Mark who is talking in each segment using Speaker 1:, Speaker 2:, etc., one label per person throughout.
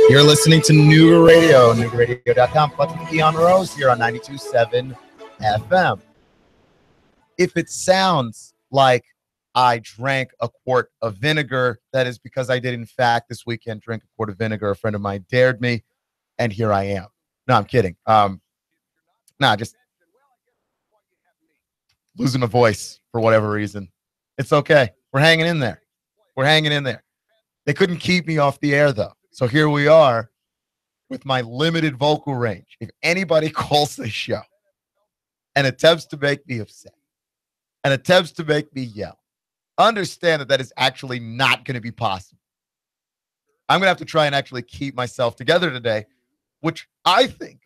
Speaker 1: You're listening to Nooga Radio, NoogaRadio.com, plus with Keon Rose here on 92.7 FM. If it sounds like I drank a quart of vinegar, that is because I did, in fact, this weekend drink a quart of vinegar. A friend of mine dared me, and here I am. No, I'm kidding. Just losing a voice for whatever reason. It's okay. We're hanging in there. They couldn't keep me off the air, though. So here we are with my limited vocal range. If anybody calls this show and attempts to make me upset and attempts to make me yell, understand that is actually not going to be possible. I'm going to have to try and actually keep myself together today, which I think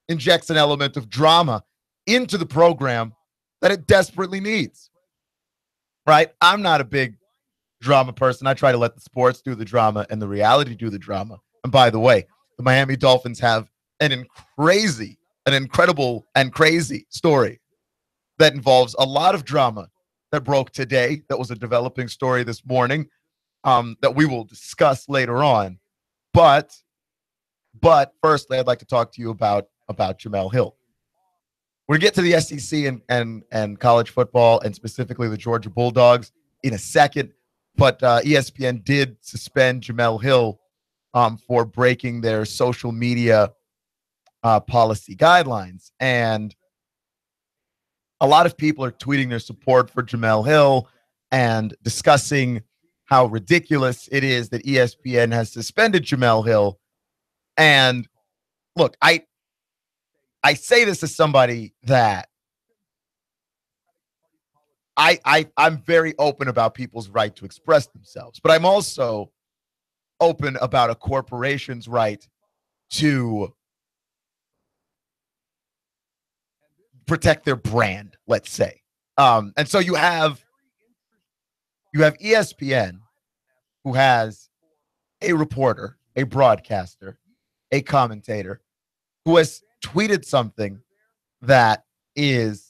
Speaker 1: injects an element of drama into the program that it desperately needs. Right? I'm not a big drama person. I try to let the sports do the drama and the reality do the drama. And by the way, the Miami Dolphins have an incredible and crazy story that involves a lot of drama that broke today. That was a developing story this morning that we will discuss later on. But firstly, I'd like to talk to you about Jemele Hill. We're going to get to the SEC and college football, and specifically the Georgia Bulldogs, in a second. But ESPN did suspend Jemele Hill for breaking their social media policy guidelines. And a lot of people are tweeting their support for Jemele Hill and discussing how ridiculous it is that ESPN has suspended Jemele Hill. And look, I say this as somebody that I'm very open about people's right to express themselves, but I'm also open about a corporation's right to protect their brand, let's say. And so you have ESPN, who has a reporter, a broadcaster, a commentator, who has tweeted something that is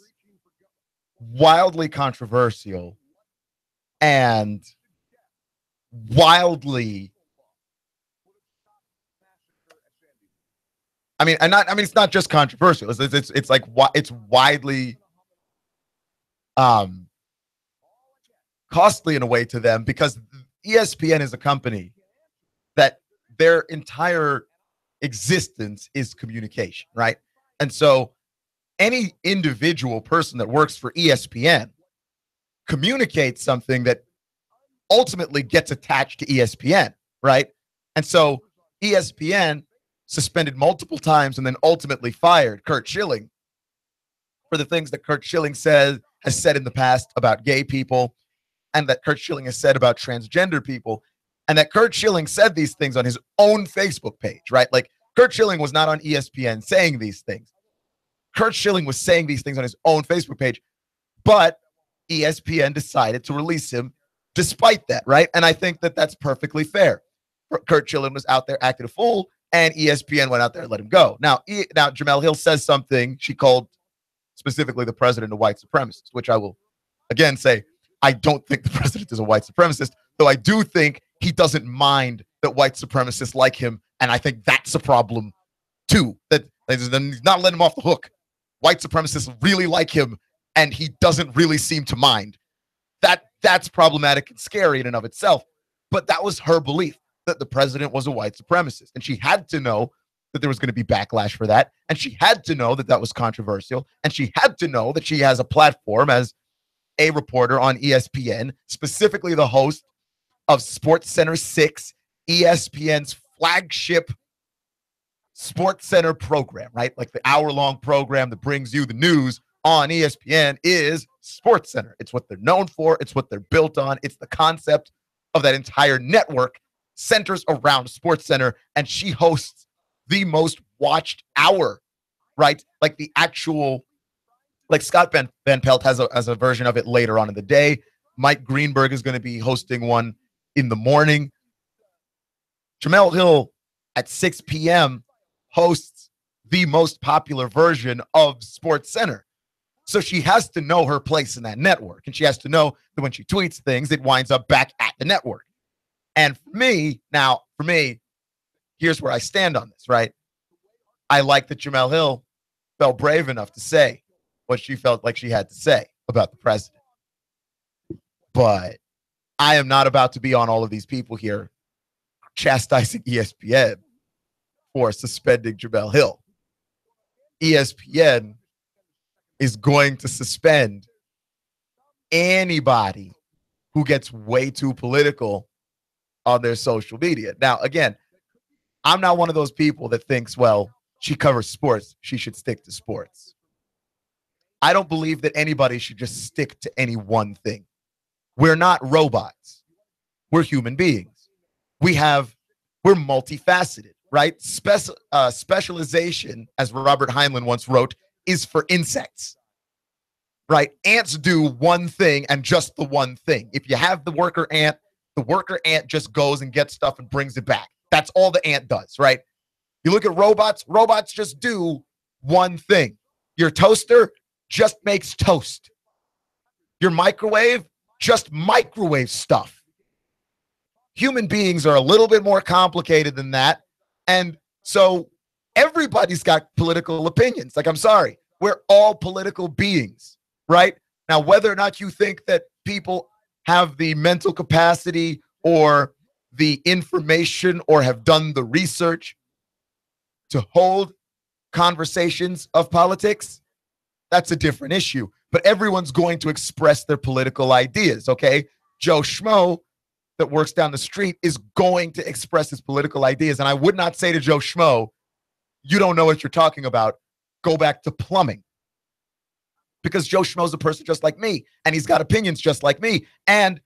Speaker 1: wildly controversial and wildly, it's not just controversial. It's like it's widely costly in a way to them, because ESPN is a company that their entire existence is communication, right? And so any individual person that works for ESPN communicates something that ultimately gets attached to ESPN, right? And so ESPN suspended multiple times and then ultimately fired Curt Schilling for the things that Curt Schilling has said in the past about gay people, and that Curt Schilling has said about transgender people, and that Curt Schilling said these things on his own Facebook page, right? Like, Curt Schilling was not on ESPN saying these things. Curt Schilling was saying these things on his own Facebook page, but ESPN decided to release him despite that, right? And I think that that's perfectly fair. Curt Schilling was out there acting a fool, and ESPN went out there and let him go. Now Jemele Hill says something. She called specifically the president a white supremacist, which I will again say, I don't think the president is a white supremacist, though I do think he doesn't mind that white supremacists like him, and I think that's a problem too, that he's not letting him off the hook. White supremacists really like him, and he doesn't really seem to mind. That's problematic and scary in and of itself. But that was her belief, that the president was a white supremacist. And she had to know that there was going to be backlash for that. And she had to know that that was controversial. And she had to know that she has a platform as a reporter on ESPN, specifically the host of SportsCenter 6, ESPN's flagship SportsCenter program, right? Like the hour-long program that brings you the news on ESPN is SportsCenter. It's what they're known for. It's what they're built on. It's the concept of that entire network centers around SportsCenter, and she hosts the most watched hour, right? Like the actual, like Scott Van Pelt has a version of it later on in the day. Mike Greenberg is going to be hosting one in the morning. Jemele Hill at 6 p.m. hosts the most popular version of SportsCenter. So she has to know her place in that network, and she has to know that when she tweets things, it winds up back at the network. And for me, here's where I stand on this, right? I like that Jemele Hill felt brave enough to say what she felt like she had to say about the president. But I am not about to be on all of these people here chastising ESPN for suspending Jemele Hill. ESPN is going to suspend anybody who gets way too political on their social media. Now, again, I'm not one of those people that thinks, well, she covers sports, she should stick to sports. I don't believe that anybody should just stick to any one thing. We're not robots. We're human beings. We're multifaceted, right? Specialization, as Robert Heinlein once wrote, is for insects, right? Ants do one thing and just the one thing. If you have the worker ant just goes and gets stuff and brings it back. That's all the ant does, right? You look at robots just do one thing. Your toaster just makes toast. Your microwave just microwave stuff. Human beings are a little bit more complicated than that. And so everybody's got political opinions. Like, I'm sorry, we're all political beings, right? Now, whether or not you think that people have the mental capacity or the information or have done the research to hold conversations of politics, that's a different issue. But everyone's going to express their political ideas, okay? Joe Schmo that works down the street is going to express his political ideas. And I would not say to Joe Schmo, you don't know what you're talking about. Go back to plumbing. Because Joe Schmo's a person just like me, and he's got opinions just like me. And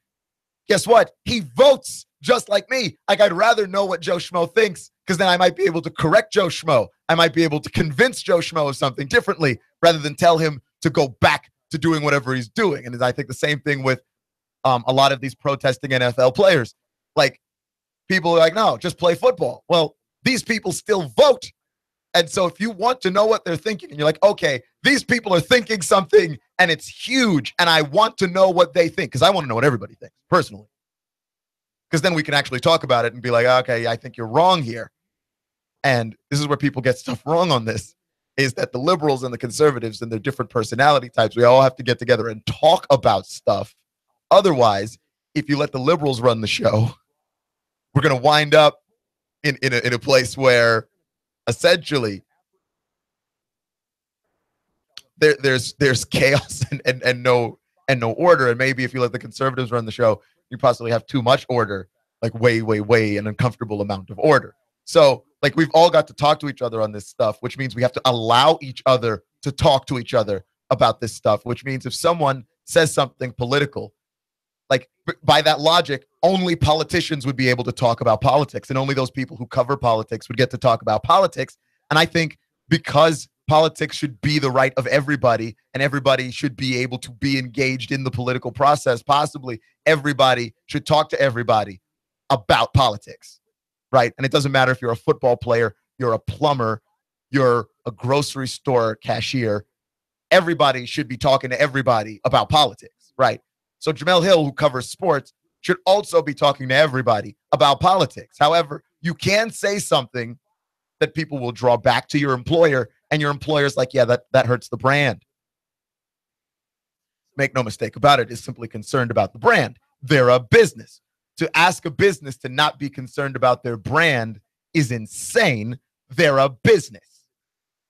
Speaker 1: guess what? He votes just like me. Like, I'd rather know what Joe Schmo thinks, because then I might be able to correct Joe Schmo. I might be able to convince Joe Schmo of something differently rather than tell him to go back to doing whatever he's doing. And I think the same thing with a lot of these protesting NFL players. Like, people are like, no, just play football. Well, these people still vote. And so if you want to know what they're thinking, and you're like, okay, these people are thinking something and it's huge, and I want to know what they think, because I want to know what everybody thinks, personally. Because then we can actually talk about it and be like, okay, I think you're wrong here. And this is where people get stuff wrong on this, is that the liberals and the conservatives and their different personality types, we all have to get together and talk about stuff. Otherwise, if you let the liberals run the show, we're going to wind up in a place where essentially there's chaos and no order. And maybe if you let the conservatives run the show, you possibly have too much order, like way an uncomfortable amount of order. So, like, we've all got to talk to each other on this stuff, which means we have to allow each other to talk to each other about this stuff, which means if someone says something political, like, by that logic, only politicians would be able to talk about politics, and only those people who cover politics would get to talk about politics. And I think because politics should be the right of everybody, and everybody should be able to be engaged in the political process, possibly everybody should talk to everybody about politics, right? And it doesn't matter if you're a football player, you're a plumber, you're a grocery store cashier. Everybody should be talking to everybody about politics, right? So Jemele Hill, who covers sports, should also be talking to everybody about politics. However, you can say something that people will draw back to your employer, and your employer's like, yeah, that hurts the brand. Make no mistake about it, is simply concerned about the brand. They're a business. To ask a business to not be concerned about their brand is insane. They're a business.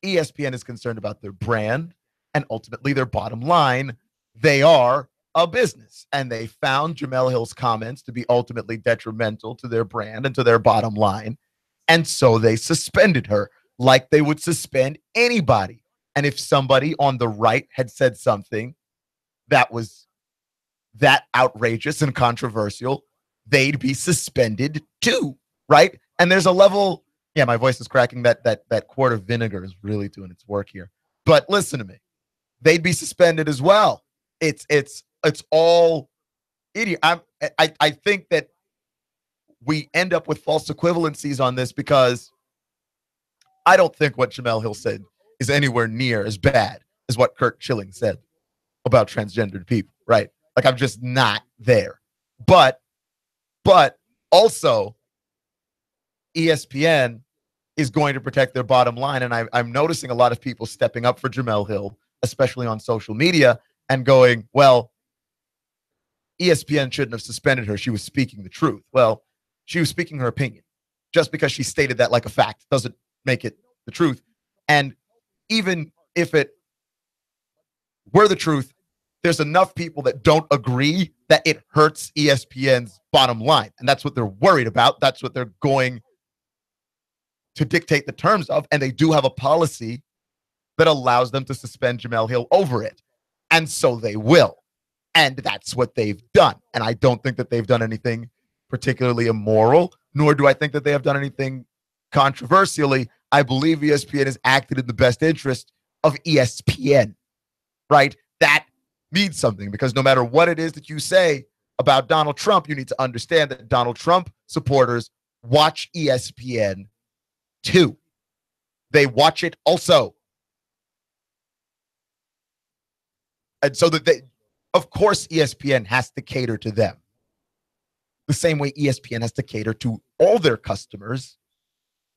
Speaker 1: ESPN is concerned about their brand and ultimately their bottom line. They are a business, and they found Jemele Hill's comments to be ultimately detrimental to their brand and to their bottom line. And so they suspended her like they would suspend anybody. And if somebody on the right had said something that was that outrageous and controversial, they'd be suspended too, right? And there's a level, yeah, my voice is cracking. That quart of vinegar is really doing its work here. But listen to me. They'd be suspended as well. It's all idiot. I think that we end up with false equivalencies on this, because I don't think what Jemele Hill said is anywhere near as bad as what Kurt Schilling said about transgendered people, right? Like, I'm just not there. But also, ESPN is going to protect their bottom line. And I'm noticing a lot of people stepping up for Jemele Hill, especially on social media, and going, well, ESPN shouldn't have suspended her. She was speaking the truth. Well, she was speaking her opinion. Just because she stated that like a fact doesn't make it the truth. And even if it were the truth, there's enough people that don't agree that it hurts ESPN's bottom line. And that's what they're worried about. That's what they're going to dictate the terms of. And they do have a policy that allows them to suspend Jemele Hill over it. And so they will. And that's what they've done. And I don't think that they've done anything particularly immoral, nor do I think that they have done anything controversially. I believe ESPN has acted in the best interest of ESPN, right? That means something, because no matter what it is that you say about Donald Trump, you need to understand that Donald Trump supporters watch ESPN too. They watch it also. And so that of course, ESPN has to cater to them the same way ESPN has to cater to all their customers.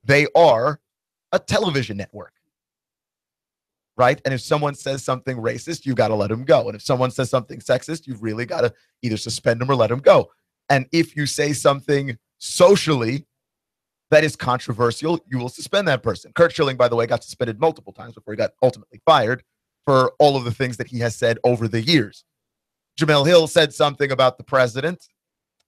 Speaker 1: They are a television network, right? And if someone says something racist, you got to let them go. And if someone says something sexist, you've really got to either suspend them or let them go. And if you say something socially that is controversial, you will suspend that person. Kurt Schilling, by the way, got suspended multiple times before he got ultimately fired for all of the things that he has said over the years. Jemele Hill said something about the president.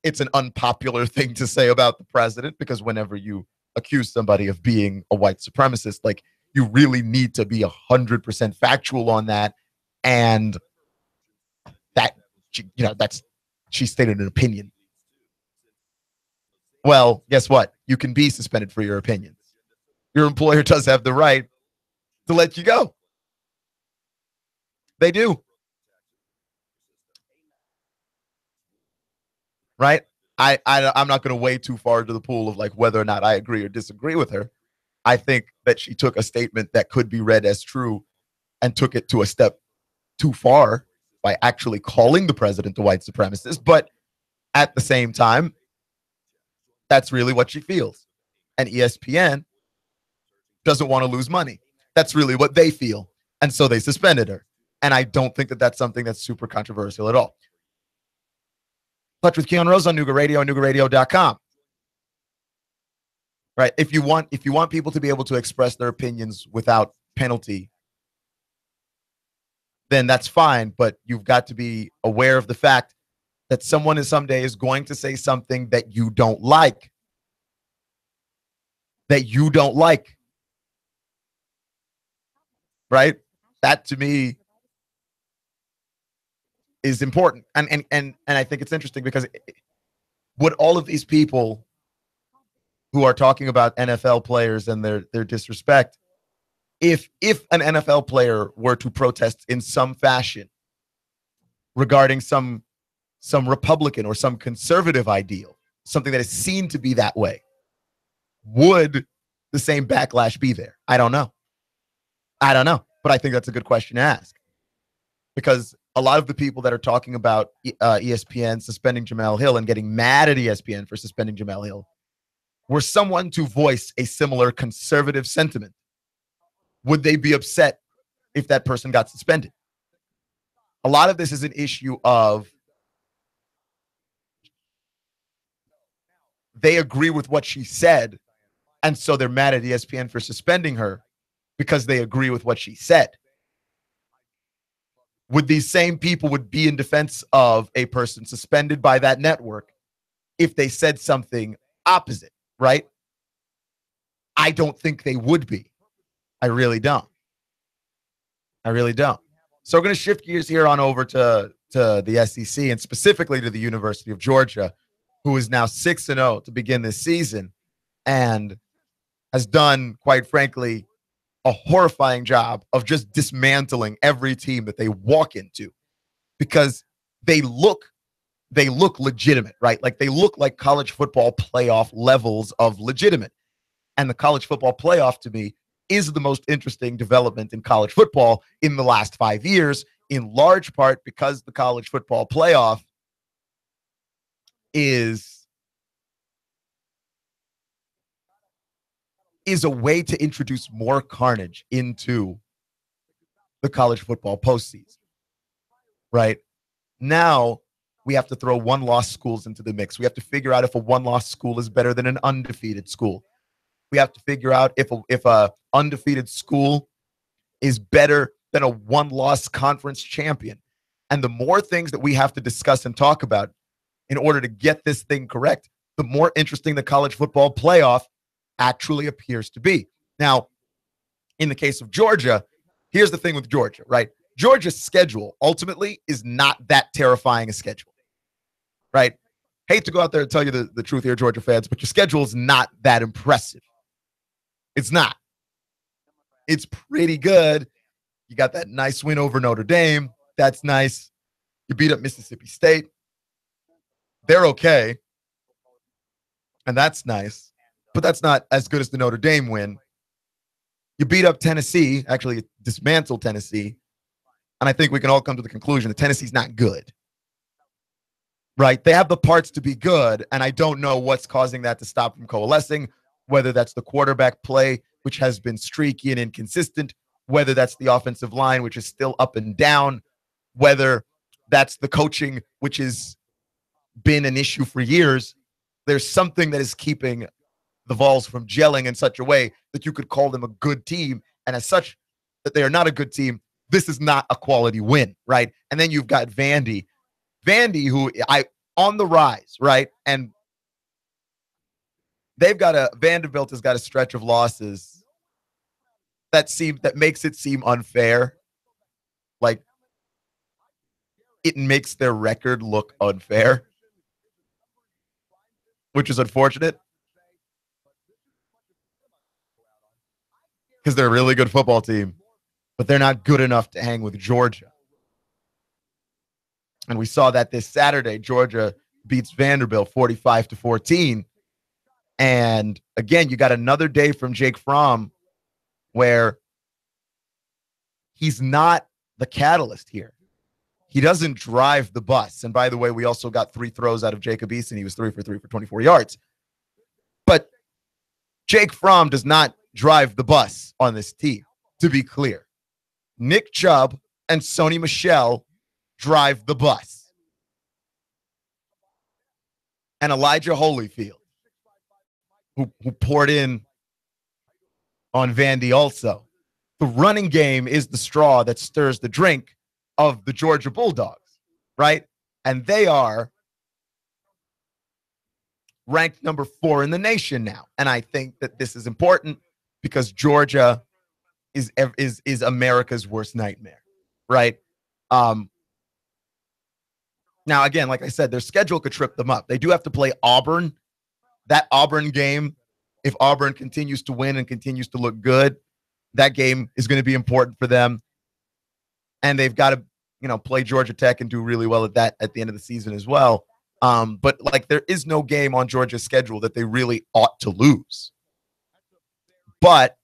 Speaker 1: It's an unpopular thing to say about the president, because whenever you accuse somebody of being a white supremacist, like, you really need to be 100% factual on that. And that, she stated an opinion. Well, guess what? You can be suspended for your opinions. Your employer does have the right to let you go. They do. Right? I'm not going to wade too far into the pool of like whether or not I agree or disagree with her. I think that she took a statement that could be read as true and took it to a step too far by actually calling the president a white supremacist. But at the same time, that's really what she feels. And ESPN doesn't want to lose money. That's really what they feel. And so they suspended her. And I don't think that that's something that's super controversial at all. Touch with Keon Rose on Nooga Radio and NoogaRadio.com. Right? If you want people to be able to express their opinions without penalty, then that's fine. But you've got to be aware of the fact that someone someday is going to say something that you don't like. That you don't like. Right? That to me is important. And I think it's interesting because would all of these people who are talking about NFL players and their disrespect, if an NFL player were to protest in some fashion regarding some Republican or some conservative ideal, something that is seen to be that way, would the same backlash be there? I don't know. But I think that's a good question to ask, because a lot of the people that are talking about ESPN suspending Jemele Hill and getting mad at ESPN for suspending Jemele Hill were someone to voice a similar conservative sentiment. Would they be upset if that person got suspended? A lot of this is an issue of they agree with what she said, and so they're mad at ESPN for suspending her because they agree with what she said. Would these same people would be in defense of a person suspended by that network if they said something opposite, right? I don't think they would be. I really don't. So we're going to shift gears here on over to the SEC, and specifically to the University of Georgia, who is now 6-0 to begin this season and has done, quite frankly, a horrifying job of just dismantling every team that they walk into, because they look legitimate, right? Like, they look like college football playoff levels of legitimate. And the college football playoff, to me, is the most interesting development in college football in the last 5 years, in large part because the college football playoff is is a way to introduce more carnage into the college football postseason, right? Now we have to throw one-loss schools into the mix. We have to figure out if a one-loss school is better than an undefeated school. We have to figure out if a undefeated school is better than a one-loss conference champion. And the more things that we have to discuss and talk about in order to get this thing correct, the more interesting the college football playoff actually appears to be. Now, in the case of Georgia, here's the thing with Georgia, right? Georgia's schedule ultimately is not that terrifying a schedule, right? Hate to go out there and tell you the truth here, Georgia fans, but your schedule is not that impressive. It's not. It's pretty good. You got that nice win over Notre Dame. That's nice. You beat up Mississippi State. They're okay. And that's nice. But that's not as good as the Notre Dame win. You beat up Tennessee, actually dismantled Tennessee. And I think we can all come to the conclusion that Tennessee's not good. Right? They have the parts to be good, and I don't know what's causing that to stop from coalescing, whether that's the quarterback play, which has been streaky and inconsistent, whether that's the offensive line, which is still up and down, whether that's the coaching, which has been an issue for years. There's something that is keeping the Vols from gelling in such a way that you could call them a good team, and as such, that they are not a good team. This is not a quality win, right? And then you've got Vandy, who on the rise, right? And Vanderbilt has got a stretch of losses that makes it seem unfair. Like, it makes their record look unfair, which is unfortunate because they're a really good football team, but they're not good enough to hang with Georgia. And we saw that this Saturday. Georgia beats Vanderbilt 45-14. And again, you got another day from Jake Fromm where he's not the catalyst here. He doesn't drive the bus. And by the way, we also got 3 throws out of Jacob Eason. He was 3 for 3 for 24 yards. But Jake Fromm does not drive the bus on this team, to be clear. Nick Chubb and Sony Michel drive the bus. And Elijah Holyfield, who poured in on Vandy also. The running game is the straw that stirs the drink of the Georgia Bulldogs, right? And they are ranked number 4 in the nation now. And I think that this is important because Georgia is America's worst nightmare, right? Now, again, like I said, their schedule could trip them up. They do have to play Auburn. That Auburn game, if Auburn continues to win and continues to look good, that game is going to be important for them. And they've got to, play Georgia Tech and do really well at that at the end of the season as well. But there is no game on Georgia's schedule that they really ought to lose. But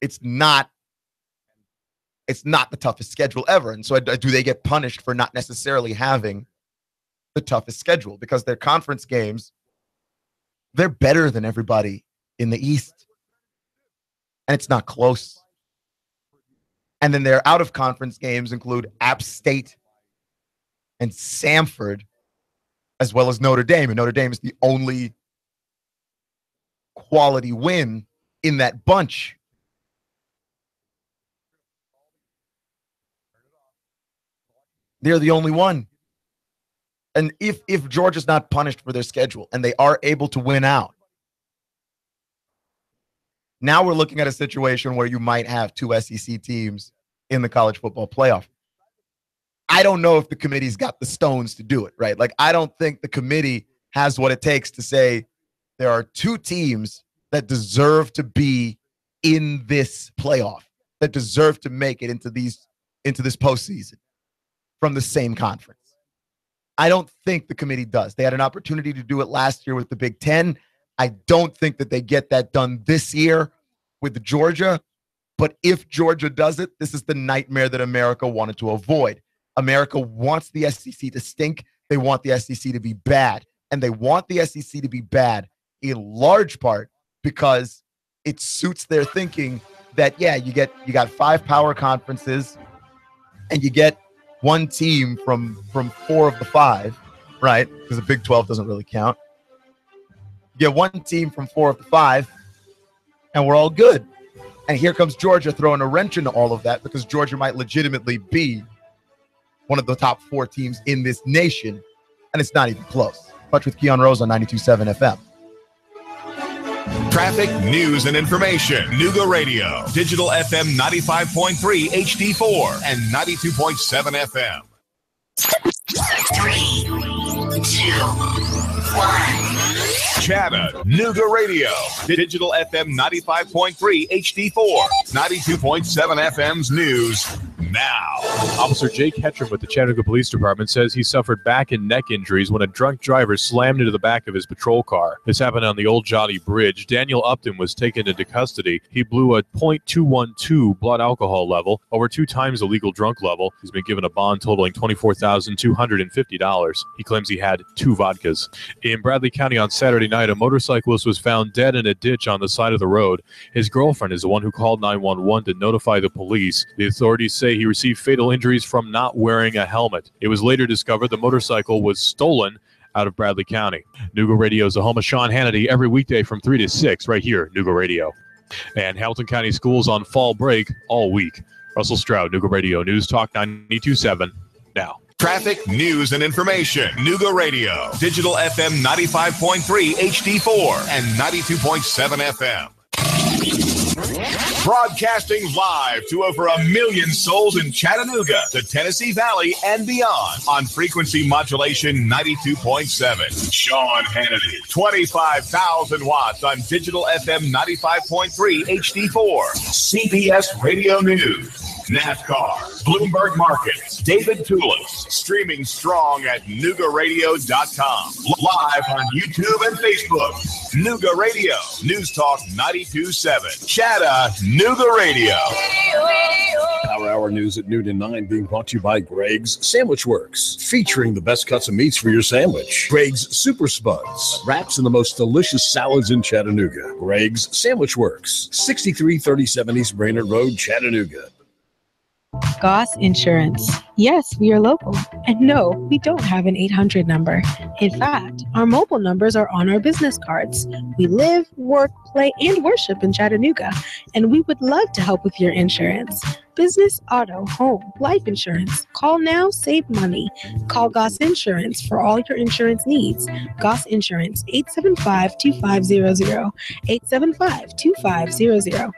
Speaker 1: it's not the toughest schedule ever. And so do they get punished for not necessarily having the toughest schedule? Because their conference games, they're better than everybody in the East. And it's not close. And then their out-of-conference games include App State and Samford, as well as Notre Dame. And Notre Dame is the only quality win in that bunch. They're the only one. And if Georgia's not punished for their schedule and they are able to win out, now we're looking at a situation where you might have 2 SEC teams in the college football playoff. I don't know if the committee's got the stones to do it, right? I don't think the committee has what it takes to say there are 2 teams that deserve to be in this playoff, that deserve to make it into this postseason from the same conference. I don't think the committee does. They had an opportunity to do it last year with the Big Ten. I don't think that they get that done this year with Georgia. But if Georgia does it, this is the nightmare that America wanted to avoid. America wants the SEC to stink. They want the SEC to be bad. And they want the SEC to be bad in large part because it suits their thinking that, yeah, you got 5 power conferences and you get one team from 4 of the 5, right? Because the Big 12 doesn't really count. You get one team from 4 of the 5 and we're all good. And here comes Georgia throwing a wrench into all of that because Georgia might legitimately be one of the top 4 teams in this nation, and it's not even close. Much with Keon Rose on 92.7 FM.
Speaker 2: Traffic, news, and information. Nooga Radio. Digital FM 95.3 HD4 and 92.7 FM. 3, 2, 1. Chattanooga Radio. Digital FM 95.3 HD4. 92.7 FM's news now.
Speaker 3: Officer Jake Hetram with the Chattanooga Police Department says he suffered back and neck injuries when a drunk driver slammed into the back of his patrol car. This happened on the Old Jolly Bridge. Daniel Upton was taken into custody. He blew a .212 blood alcohol level, over 2 times the legal drunk level. He's been given a bond totaling $24,250. He claims he had 2 vodkas. In Bradley County on Saturday night, a motorcyclist was found dead in a ditch on the side of the road. His girlfriend is the one who called 911 to notify the police. The authorities say he received fatal injuries from not wearing a helmet. It was later discovered the motorcycle was stolen out of Bradley County. Nooga Radio is the home of Sean Hannity every weekday from 3 to 6 right here, Nooga Radio. And Hamilton County schools on fall break all week. Russell Stroud, Nooga Radio, News Talk 92.7 now.
Speaker 2: Traffic, news, and information. Nooga Radio. Digital FM 95.3 HD4 and 92.7 FM. Broadcasting live to over 1 million souls in Chattanooga, the Tennessee Valley, and beyond on frequency modulation 92.7. Sean Hannity, 25,000 watts on digital FM 95.3 HD4. CBS Radio News. NASCAR, Bloomberg Markets, David Tulis, streaming strong at NoogaRadio.com. Live on YouTube and Facebook. Nooga Radio, News Talk 92.7. Chattanooga Radio.
Speaker 4: Power Hour News at noon and 9 being brought to you by Greg's Sandwich Works, featuring the best cuts of meats for your sandwich. Greg's Super Spuds, wraps and the most delicious salads in Chattanooga. Greg's Sandwich Works, 6337 East Brainerd Road, Chattanooga.
Speaker 5: Goss Insurance. Yes, we are local. And no, we don't have an 800 number. In fact, our mobile numbers are on our business cards. We live, work, play, and worship in Chattanooga, and we would love to help with your insurance. Business, auto, home, life insurance. Call now, save money. Call Goss Insurance for all your insurance needs. Goss Insurance, 875-2500. 875-2500.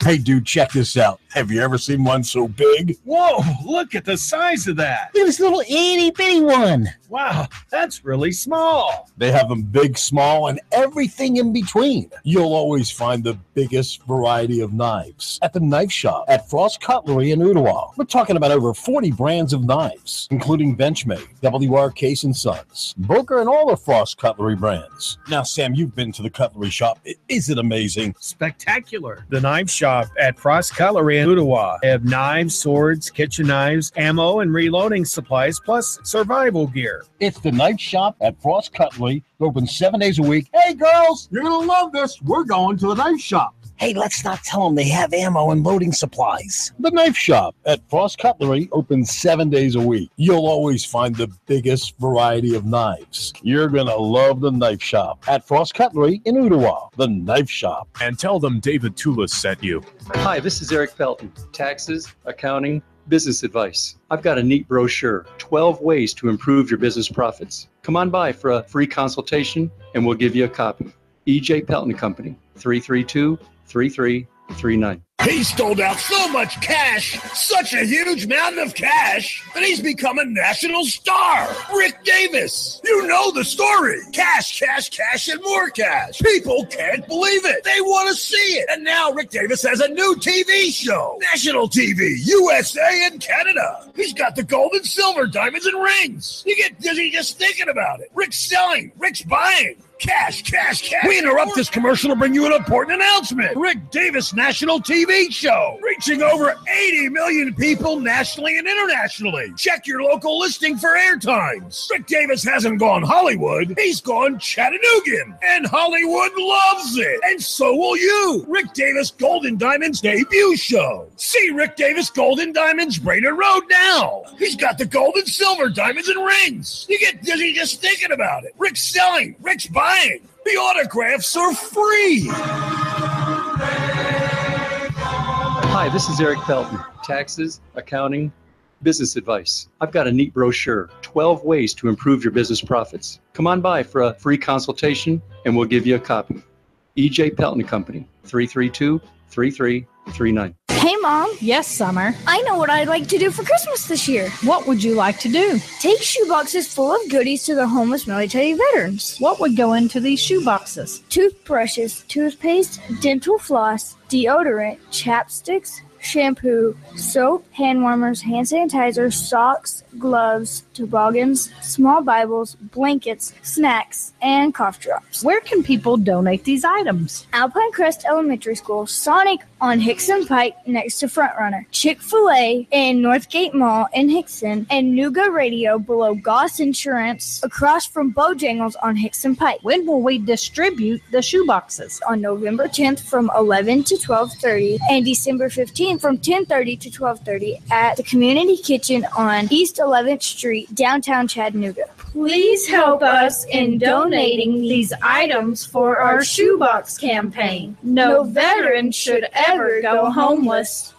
Speaker 4: Hey, dude, check this out. Have you ever seen one so big?
Speaker 6: Whoa, look at the size of that.
Speaker 7: Look at this little itty-bitty one.
Speaker 6: Wow, that's really small.
Speaker 4: They have them big, small, and everything in between. You'll always find the biggest variety of knives at the knife shop at Frost Cutlery in Ottawa. We're talking about over 40 brands of knives, including Benchmade, WR Case & Sons, Booker, and all the Frost Cutlery brands. Now, Sam, you've been to the cutlery shop. Is it amazing?
Speaker 6: Spectacular. The knife shop at Frost Cutlery in Ottawa. They have knives, swords, kitchen knives, ammo, and reloading supplies, plus survival gear.
Speaker 4: It's the knife shop at Frost Cutlery, open 7 days a week. Hey, girls, you're going to love this. We're going to the knife shop.
Speaker 7: Hey, let's not tell them they have ammo and loading supplies.
Speaker 4: The knife shop at Frost Cutlery opens 7 days a week. You'll always find the biggest variety of knives. You're going to love the knife shop at Frost Cutlery in Ottawa. The knife shop.
Speaker 3: And tell them David Tulis sent you.
Speaker 8: Hi, this is Eric Felton. Taxes, accounting, business advice. I've got a neat brochure, 12 ways to improve your business profits. Come on by for a free consultation and we'll give you a copy. E.J. Pelton Company, 332-3339.
Speaker 9: He's doled out so much cash, such a huge mountain of cash, that he's become a national star. Rick Davis. You know the story. Cash, cash, cash, and more cash. People can't believe it. They want to see it. And now Rick Davis has a new TV show. National TV, USA and Canada. He's got the gold and silver, diamonds and rings. You get dizzy just thinking about it. Rick's selling. Rick's buying. Cash, cash, cash. We interrupt this commercial to bring you an important announcement. Rick Davis National TV Show, reaching over 80 million people nationally and internationally. Check your local listing for airtimes. Rick Davis hasn't gone Hollywood. He's gone Chattanoogan. And Hollywood loves it. And so will you. Rick Davis Golden Diamonds debut show. See Rick Davis Golden Diamonds Brainerd Road now. He's got the gold and silver diamonds and rings. You get dizzy just thinking about it. Rick's selling. Rick's buying. The autographs are free.
Speaker 8: Hi, this is Eric Felton. Taxes, accounting, business advice. I've got a neat brochure, 12 ways to improve your business profits. Come on by for a free consultation and we'll give you a copy. EJ Pelton Company, 332-3339.
Speaker 10: Hey, Mom.
Speaker 11: Yes, Summer.
Speaker 10: I know what I'd like to do for Christmas this year.
Speaker 11: What would you like to do?
Speaker 10: Take shoeboxes full of goodies to the homeless military veterans.
Speaker 11: What would go into these shoeboxes?
Speaker 10: Toothbrushes, toothpaste, dental floss, deodorant, chapsticks, shampoo, soap, hand warmers, hand sanitizer, socks, gloves, toboggans, small Bibles, blankets, snacks, and cough drops.
Speaker 11: Where can people donate these items?
Speaker 10: Alpine Crest Elementary School, Sonic on Hickson Pike next to Frontrunner, Chick-fil-A in Northgate Mall in Hickson, and Nooga Radio below Goss Insurance across from Bojangles on Hickson Pike.
Speaker 11: When will we distribute the shoeboxes?
Speaker 10: On November 10th from 11 to 12:30 and December 15th from 10:30 to 12:30 at the Community Kitchen on East 11th Street, downtown Chattanooga.
Speaker 5: Please help us in donating these items for our shoebox campaign. No veteran should ever go homeless.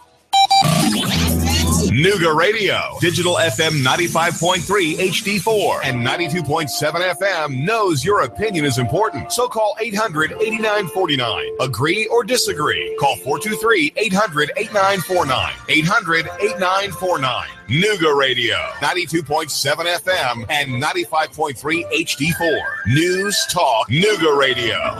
Speaker 2: Nooga Radio, digital FM 95.3 HD4 and 92.7 FM knows your opinion is important. So call 800-8949. Agree or disagree? Call 423-800-8949. 800-8949. Nooga Radio, 92.7 FM and 95.3 HD4. News Talk Nooga Radio.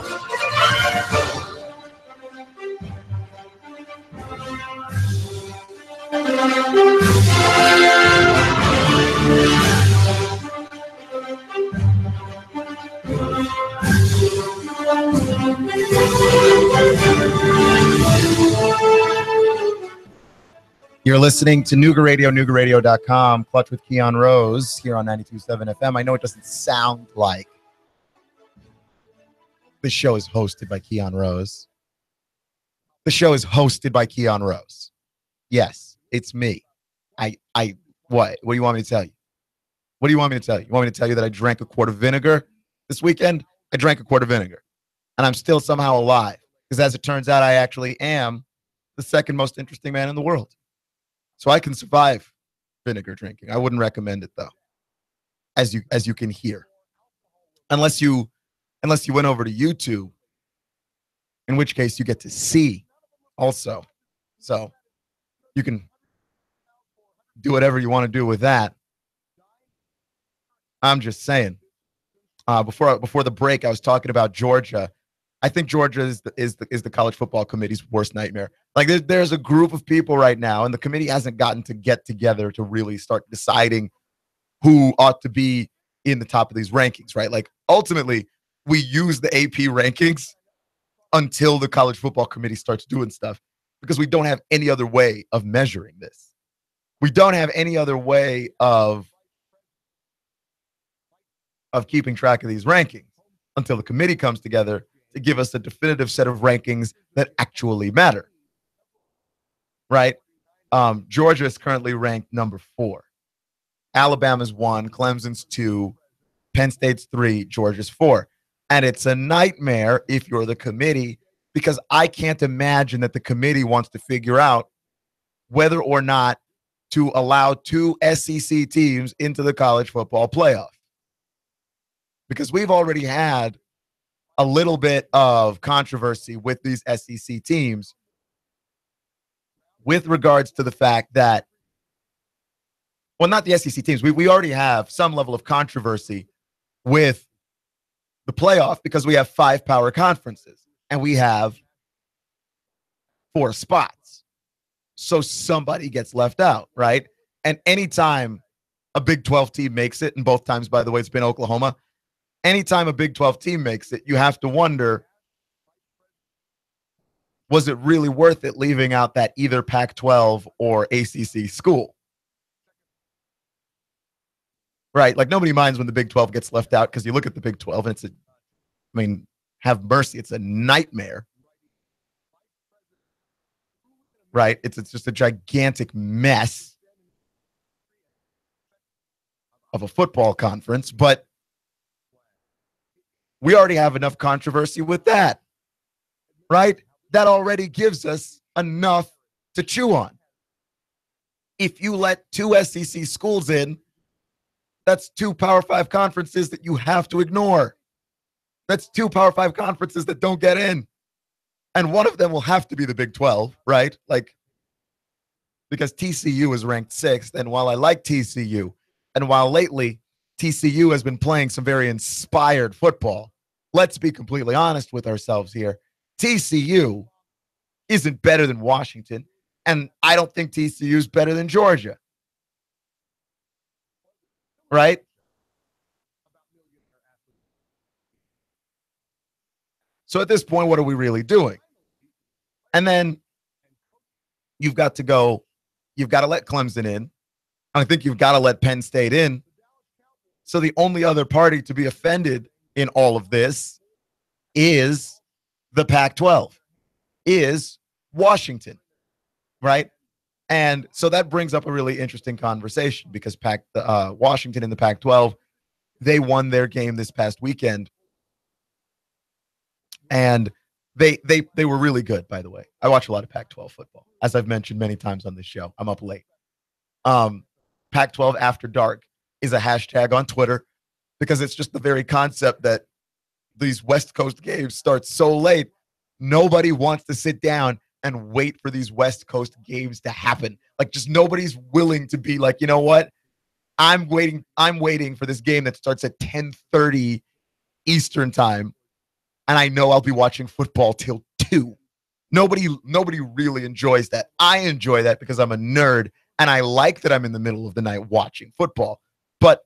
Speaker 1: You're listening to Nooga Radio, NoogaRadio.com, Clutch with Keon Rose here on 92.7 FM. I know it doesn't sound like the show is hosted by Keon Rose. The show is hosted by Keon Rose. Yes, it's me. What do you want me to tell you? What do you want me to tell you? You want me to tell you that I drank a quart of vinegar this weekend? I drank a quart of vinegar. And I'm still somehow alive. Because as it turns out, I actually am the second most interesting man in the world. So I can survive vinegar drinking. I wouldn't recommend it though. As you can hear. Unless you went over to YouTube, in which case you get to see also. So you can do whatever you want to do with that. I'm just saying. Before the break, I was talking about Georgia. I think Georgia is the college football committee's worst nightmare. Like there's a group of people right now, and the committee hasn't gotten to get together to really start deciding who ought to be in the top of these rankings, right? Like ultimately, we use the AP rankings until the college football committee starts doing stuff because we don't have any other way of measuring this. We don't have any other way of keeping track of these rankings until the committee comes together to give us a definitive set of rankings that actually matter, right? Georgia is currently ranked number 4. Alabama's 1, Clemson's 2, Penn State's 3, Georgia's 4. And it's a nightmare if you're the committee because I can't imagine that the committee wants to figure out whether or not to allow 2 SEC teams into the college football playoff. Because we've already had a little bit of controversy with these SEC teams with regards to the fact that, well, not the SEC teams. We already have some level of controversy with the playoff because we have 5 power conferences and we have 4 spots. So somebody gets left out, right? And anytime a Big 12 team makes it, and both times, by the way, it's been Oklahoma, anytime a Big 12 team makes it, you have to wonder, was it really worth it leaving out that either Pac-12 or ACC school? Right? Like, nobody minds when the Big 12 gets left out, because you look at the Big 12 and have mercy, it's a nightmare. Right? It's just a gigantic mess of a football conference, but we already have enough controversy with that, right? That already gives us enough to chew on. If you let 2 SEC schools in, that's 2 Power 5 conferences that you have to ignore. That's 2 Power 5 conferences that don't get in. And one of them will have to be the Big 12, right? Like, because TCU is ranked 6th. And while I like TCU, and while lately TCU has been playing some very inspired football, let's be completely honest with ourselves here. TCU isn't better than Washington, and I don't think TCU is better than Georgia. Right? So at this point, what are we really doing? And then you've got to let Clemson in. I think you've got to let Penn State in. So the only other party to be offended in all of this is the Pac-12, is Washington, right? And so that brings up a really interesting conversation, because Washington in the Pac-12, they won their game this past weekend, and they were really good, by the way. I watch a lot of Pac-12 football, as I've mentioned many times on this show. I'm up late. Pac-12 After Dark is a hashtag on Twitter, because it's just the very concept that these West Coast games start so late. Nobody wants to sit down and wait for these West Coast games to happen. Like, just nobody's willing to be like, you know what? I'm waiting for this game that starts at 10:30 Eastern time, and I know I'll be watching football till 2. Nobody really enjoys that. I enjoy that because I'm a nerd, and I like that I'm in the middle of the night watching football. But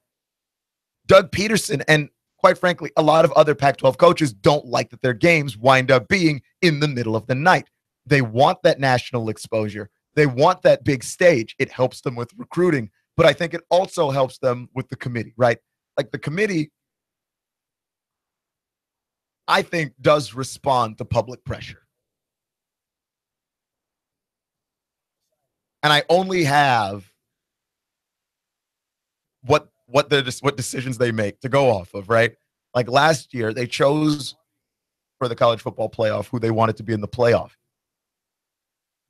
Speaker 1: Doug Peterson, and quite frankly, a lot of other Pac-12 coaches, don't like that their games wind up being in the middle of the night. They want that national exposure. They want that big stage. It helps them with recruiting, but I think it also helps them with the committee, right? Like, the committee, I think, does respond to public pressure. And I only have what decisions they make to go off of, right? Like, last year, they chose for the college football playoff who they wanted to be in the playoff,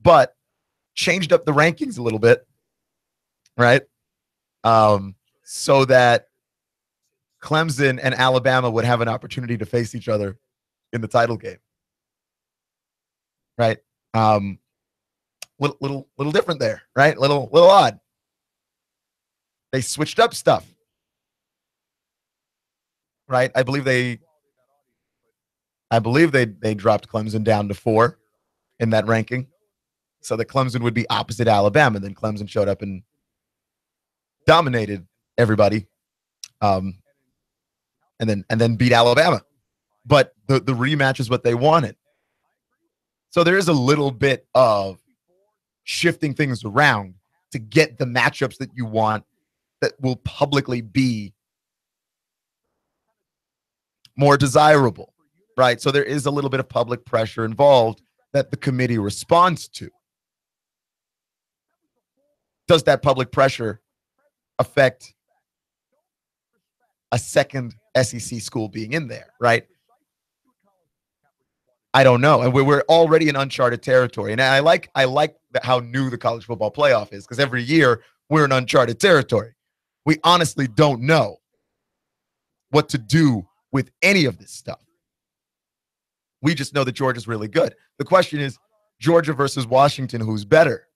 Speaker 1: but changed up the rankings a little bit, right? So that Clemson and Alabama would have an opportunity to face each other in the title game, right? Little different there, right? Little odd. They switched up stuff, right? I believe they dropped Clemson down to 4 in that ranking, so that Clemson would be opposite Alabama. Then Clemson showed up and dominated everybody, and then beat Alabama. But the rematch is what they wanted. So there is a little bit of shifting things around to get the matchups that you want, that will publicly be more desirable, right? So there is a little bit of public pressure involved that the committee responds to. Does that public pressure affect a second SEC school being in there, right? I don't know. And we're already in uncharted territory. And I like how new the college football playoff is, because every year we're in uncharted territory. We honestly don't know what to do with any of this stuff. We just know that Georgia's really good. The question is, Georgia versus Washington, who's better?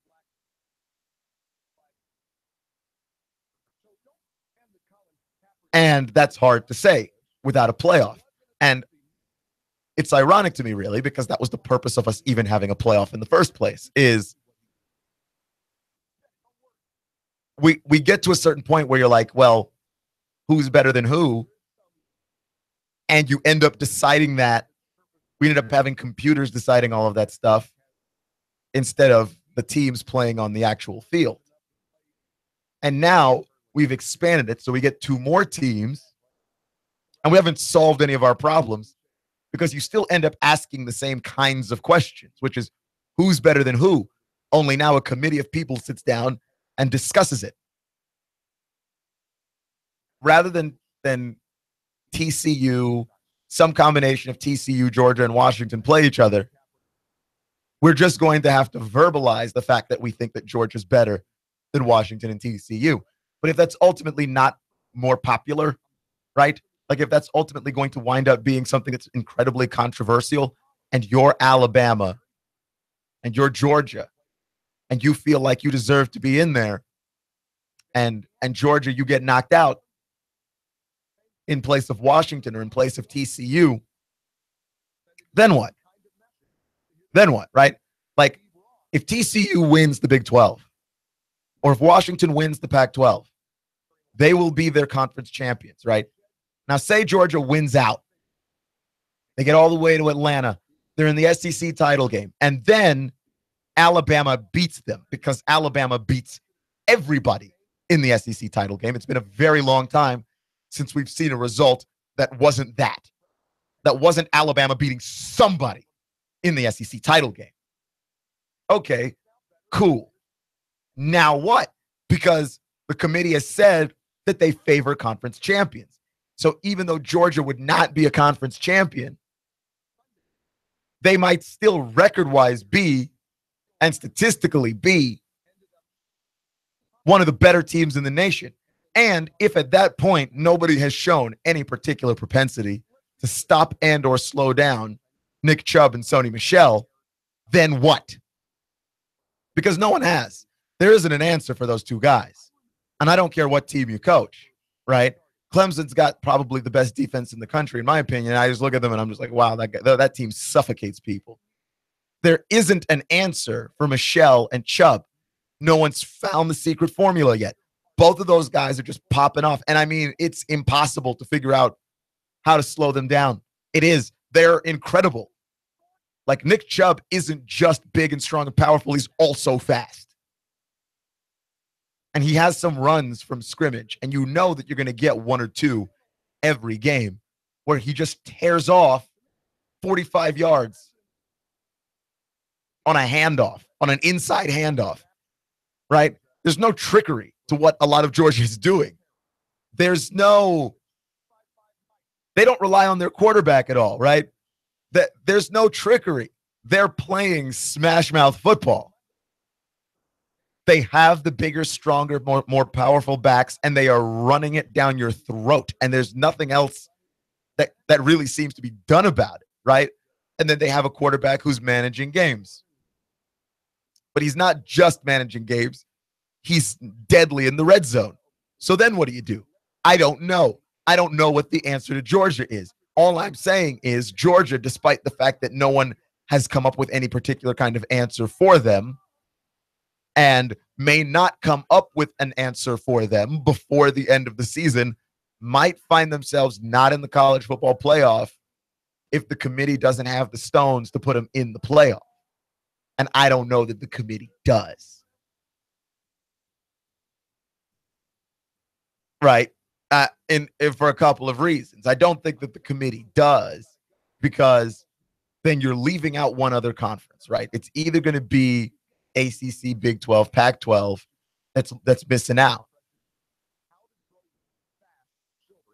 Speaker 1: And that's hard to say without a playoff. And it's ironic to me, really, because that was the purpose of us even having a playoff in the first place, is we get to a certain point where you're like, well, who's better than who? and you end up deciding that. We ended up having computers deciding all of that stuff instead of the teams playing on the actual field. And now we've expanded it, so we get 2 more teams, and we haven't solved any of our problems because you still end up asking the same kinds of questions, which is who's better than who? Only now a committee of people sits down and discusses it. Rather than TCU, some combination of TCU, Georgia, and Washington play each other, we're just going to have to verbalize the fact that we think that Georgia's better than Washington and TCU. But if that's ultimately not more popular, right? Like if that's ultimately going to wind up being something that's incredibly controversial, and you're Alabama and you're Georgia and you feel like you deserve to be in there, and Georgia, you get knocked out in place of Washington or in place of TCU, then what? Then what, right? Like if TCU wins the Big 12 or if Washington wins the Pac-12, they will be their conference champions, right? Now, say Georgia wins out. They get all the way to Atlanta. They're in the SEC title game. And then Alabama beats them because Alabama beats everybody in the SEC title game. It's been a very long time since we've seen a result that wasn't that. That wasn't Alabama beating somebody in the SEC title game. Okay, cool. Now what? Because the committee has said that they favor conference champions. So even though Georgia would not be a conference champion, they might still record-wise be and statistically be one of the better teams in the nation. And if at that point nobody has shown any particular propensity to stop and or slow down Nick Chubb and Sony Michel, then what? Because no one has. There isn't an answer for those 2 guys. And I don't care what team you coach, right? Clemson's got probably the best defense in the country, in my opinion. I just look at them and I'm just like, wow, that team suffocates people. There isn't an answer for Michel and Chubb. No one's found the secret formula yet. Both of those guys are just popping off. And I mean, it's impossible to figure out how to slow them down. It is. They're incredible. Like Nick Chubb isn't just big and strong and powerful. He's also fast. And he has some runs from scrimmage. And you know that you're going to get 1 or 2 every game where he just tears off 45 yards on a handoff, on an inside handoff, right? There's no trickery to what a lot of Georgia is doing. They don't rely on their quarterback at all, right? There's no trickery. They're playing smash mouth football. They have the bigger, stronger, more powerful backs, and they are running it down your throat. And there's nothing else that really seems to be done about it, right? And then they have a quarterback who's managing games. But he's not just managing games. He's deadly in the red zone. So then what do? I don't know. I don't know what the answer to Georgia is. All I'm saying is Georgia, despite the fact that no one has come up with any particular kind of answer for them and may not come up with an answer for them before the end of the season, might find themselves not in the college football playoff if the committee doesn't have the stones to put them in the playoff. And I don't know that the committee does. Right? And for a couple of reasons. I don't think that the committee does, because then you're leaving out one other conference, right? It's either going to be ACC, Big 12, Pac-12 that's missing out.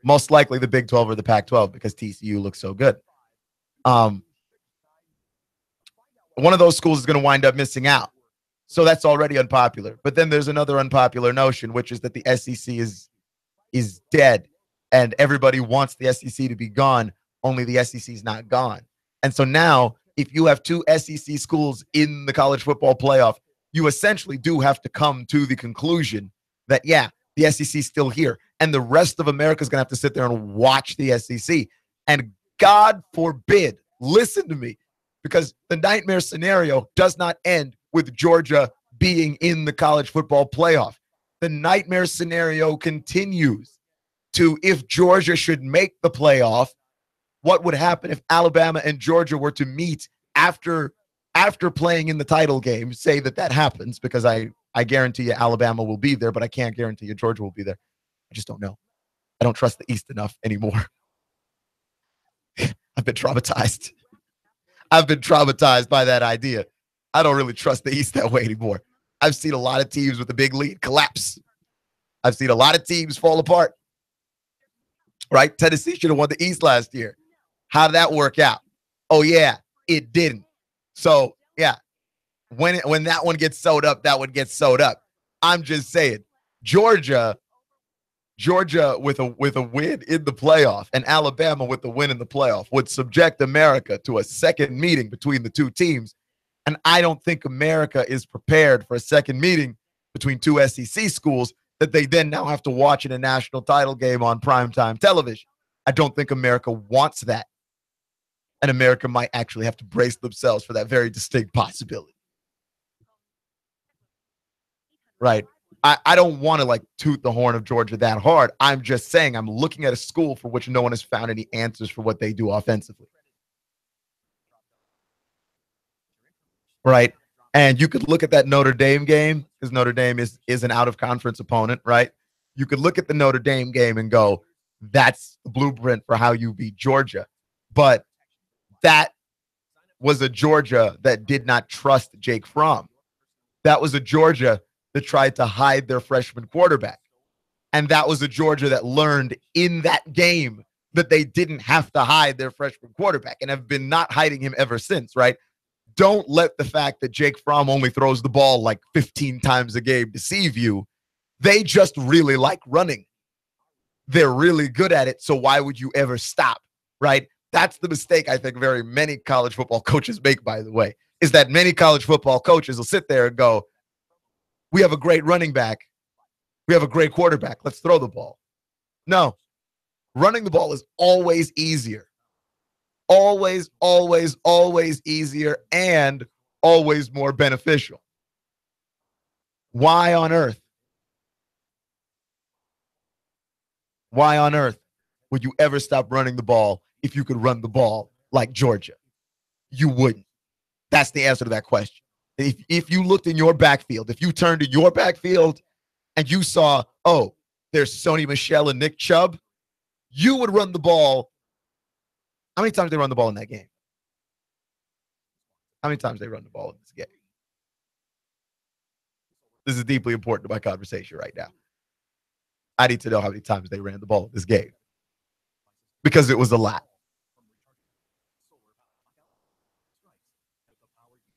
Speaker 1: Most likely the Big 12 or the Pac-12, because TCU looks so good. One of those schools is going to wind up missing out. So that's already unpopular. But then there's another unpopular notion, which is that the SEC is dead and everybody wants the SEC to be gone, only the SEC is not gone. And so now, if you have 2 SEC schools in the college football playoff, you essentially do have to come to the conclusion that, yeah, the SEC is still here. And the rest of America is going to have to sit there and watch the SEC. And God forbid, listen to me, because the nightmare scenario does not end with Georgia being in the college football playoff. The nightmare scenario continues to, if Georgia should make the playoff, what would happen if Alabama and Georgia were to meet after playing in the title game. Say that happens, because I guarantee you Alabama will be there, but I can't guarantee you Georgia will be there. I just don't know. I don't trust the East enough anymore. I've been traumatized. I've been traumatized by that idea. I don't really trust the East that way anymore. I've seen a lot of teams with a big lead collapse. I've seen a lot of teams fall apart. Right? Tennessee should have won the East last year. How did that work out? Oh, yeah, it didn't. So, yeah, when that one gets sewed up, that one gets sewed up. I'm just saying, Georgia with a win in the playoff and Alabama with the win in the playoff would subject America to a second meeting between the two teams. And I don't think America is prepared for a second meeting between two SEC schools that they then now have to watch in a national title game on primetime television. I don't think America wants that. And America might actually have to brace themselves for that very distinct possibility. Right? I don't want to like toot the horn of Georgia that hard. I'm just saying I'm looking at a school for which no one has found any answers for what they do offensively. Right? And you could look at that Notre Dame game, because Notre Dame is an out-of-conference opponent, right? You could look at the Notre Dame game and go, that's the blueprint for how you beat Georgia. But that was a Georgia that did not trust Jake Fromm. That was a Georgia that tried to hide their freshman quarterback. And that was a Georgia that learned in that game that they didn't have to hide their freshman quarterback and have been not hiding him ever since, right? Don't let the fact that Jake Fromm only throws the ball like 15 times a game deceive you. They just really like running. They're really good at it, so why would you ever stop, right? That's the mistake I think very many college football coaches make, by the way, is that many college football coaches will sit there and go, we have a great running back. We have a great quarterback. Let's throw the ball. No, running the ball is always easier. Always, always, always easier and always more beneficial. Why on earth? Why on earth would you ever stop running the ball if you could run the ball like Georgia? You wouldn't. That's the answer to that question. If you looked in your backfield, if you turned in your backfield and you saw, oh, there's Sony Michel and Nick Chubb, you would run the ball. How many times did they run the ball in that game? How many times they run the ball in this game? This is deeply important to my conversation right now. I need to know how many times they ran the ball in this game, because it was a lot.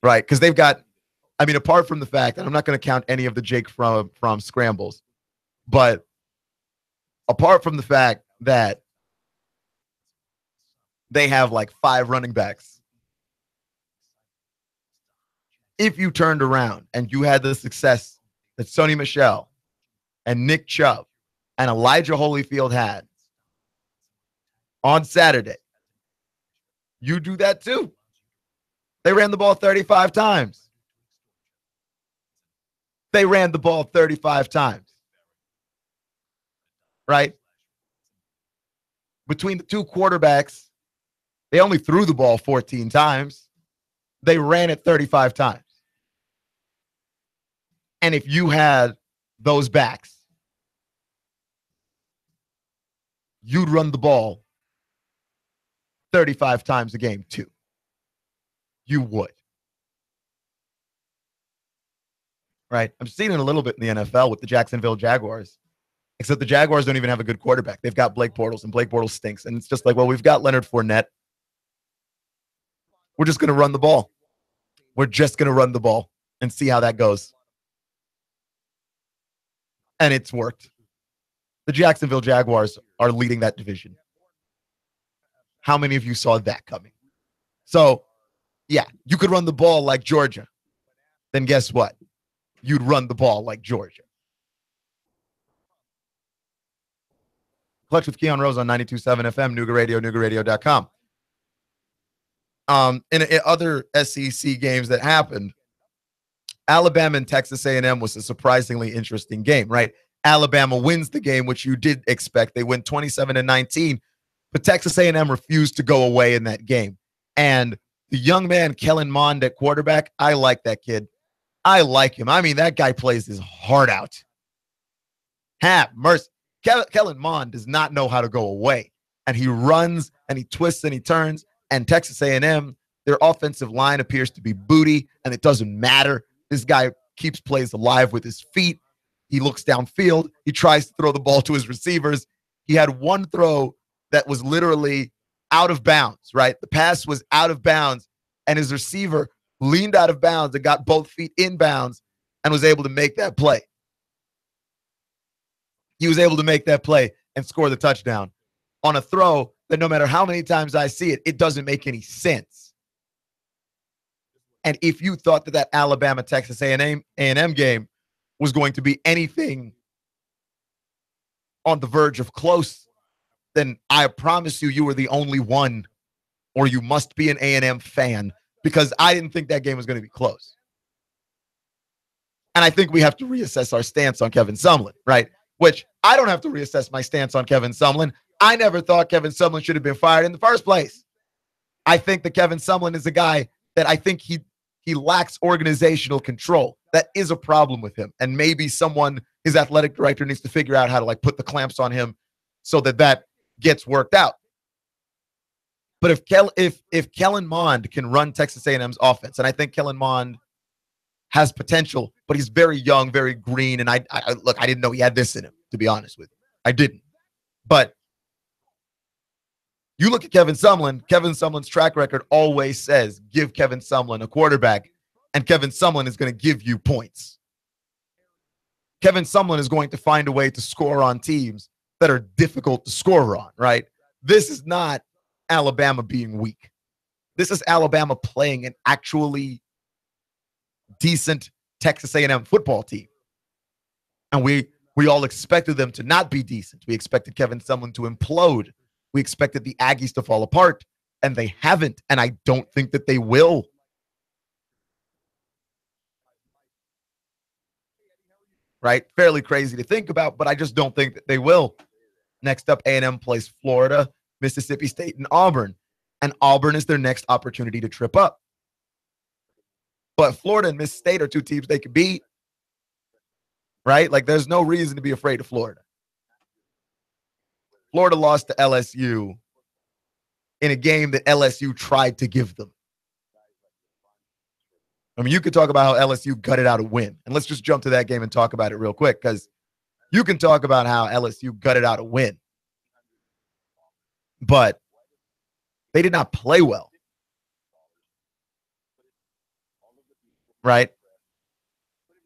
Speaker 1: Right? Because they've got, I mean, apart from the fact, and I'm not going to count any of the Jake from scrambles, but apart from the fact that they have like 5 running backs, if you turned around and you had the success that Sony Michel and Nick Chubb and Elijah Holyfield had on Saturday, you do that too. They ran the ball 35 times. They ran the ball 35 times. Right? Between the two quarterbacks, they only threw the ball 14 times. They ran it 35 times. And if you had those backs, you'd run the ball 35 times a game too. You would. Right? I'm seeing it a little bit in the NFL with the Jacksonville Jaguars, except the Jaguars don't even have a good quarterback. They've got Blake Bortles, and Blake Bortles stinks. And it's just like, well, we've got Leonard Fournette. We're just going to run the ball. We're just going to run the ball and see how that goes. And it's worked. The Jacksonville Jaguars are leading that division. How many of you saw that coming? So, yeah, you could run the ball like Georgia. Then guess what? You'd run the ball like Georgia. Clutch with Keon Rose on 92.7 FM, Nooga Radio, NoogaRadio.com. In other SEC games that happened, Alabama and Texas A&M was a surprisingly interesting game, right? Alabama wins the game, which you did expect. They win 27-19. But Texas A&M refused to go away in that game. And the young man, Kellen Mond at quarterback, I like that kid. I like him. I mean, that guy plays his heart out. Have mercy. Kellen Mond does not know how to go away. And he runs and he twists and he turns. And Texas A&M, their offensive line appears to be booty, and it doesn't matter. This guy keeps plays alive with his feet. He looks downfield. He tries to throw the ball to his receivers. He had one throw that was literally out of bounds, right? The pass was out of bounds, and his receiver leaned out of bounds and got both feet in bounds and was able to make that play. He was able to make that play and score the touchdown on a throw that no matter how many times I see it, it doesn't make any sense. And if you thought that Alabama-Texas A&M game was going to be anything on the verge of close, then I promise you were the only one, or you must be an A&M fan, because I didn't think that game was going to be close. And I think we have to reassess our stance on Kevin Sumlin, right? Which I don't have to reassess my stance on Kevin Sumlin. I never thought Kevin Sumlin should have been fired in the first place. I think that Kevin Sumlin is a guy that I think he lacks organizational control. That is a problem with him. And maybe his athletic director needs to figure out how to put the clamps on him so that gets worked out. But if Kellen Mond can run Texas A&M's offense, and I think Kellen Mond has potential, but he's very young, very green, and I didn't know he had this in him, to be honest with you. I didn't. But you look at Kevin Sumlin's track record always says, give Kevin Sumlin a quarterback, and Kevin Sumlin is going to give you points. Kevin Sumlin is going to find a way to score on teams that are difficult to score on, right? This is not Alabama being weak. This is Alabama playing an actually decent Texas A&M football team. And we all expected them to not be decent. We expected Kevin Sumlin to implode. We expected the Aggies to fall apart, and they haven't, and I don't think that they will. Right? Fairly crazy to think about, but I just don't think that they will. Next up, A&M plays Florida, Mississippi State, and Auburn. And Auburn is their next opportunity to trip up. But Florida and Mississippi State are two teams they could beat. Right? There's no reason to be afraid of Florida. Florida lost to LSU in a game that LSU tried to give them. I mean, you could talk about how LSU gutted out a win. And let's just jump to that game and talk about it real quick, because you can talk about how LSU gutted out a win. But they did not play well. Right?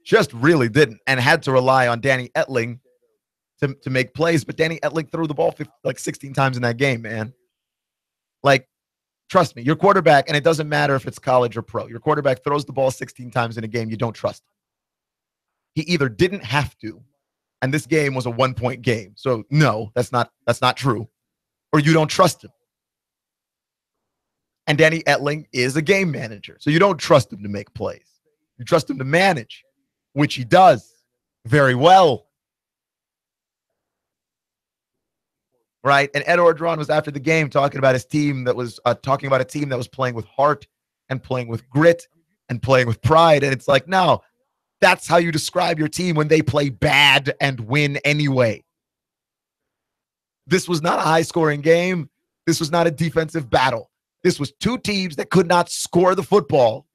Speaker 1: Just really didn't, and had to rely on Danny Etling to make plays. But Danny Etling threw the ball 16 times in that game, man. Trust me, your quarterback, and it doesn't matter if it's college or pro, your quarterback throws the ball 16 times in a game, you don't trust him. He either didn't have to, and this game was a 1-point game. So no, that's not true. Or you don't trust him. And Danny Etling is a game manager. So you don't trust him to make plays. You trust him to manage, which he does very well. Right? And Ed Orgeron was after the game talking about his team that was talking about a team that was playing with heart and playing with grit and playing with pride. And it's no, that's how you describe your team when they play bad and win anyway. This was not a high-scoring game. This was not a defensive battle. This was two teams that could not score the football.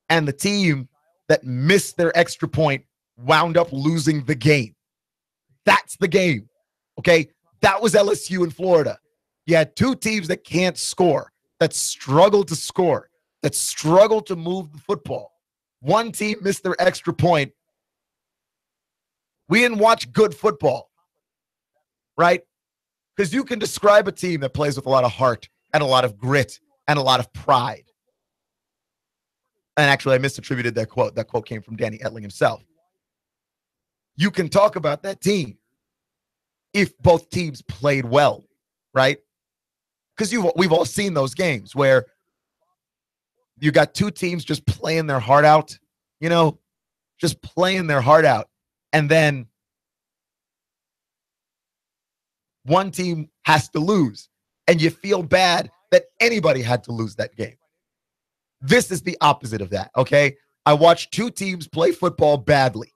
Speaker 1: And the team that missed their extra point wound up losing the game. That's the game. Okay, that was LSU in Florida. You had two teams that can't score, that struggle to score, that struggle to move the football. One team missed their extra point. We didn't watch good football, right? Because you can describe a team that plays with a lot of heart and a lot of grit and a lot of pride. And actually, I misattributed that quote. That quote came from Danny Etling himself. You can talk about that team if both teams played well, right? Because we've all seen those games where you got two teams just playing their heart out, just playing their heart out. And then one team has to lose, and you feel bad that anybody had to lose that game. This is the opposite of that, okay? I watched two teams play football badly,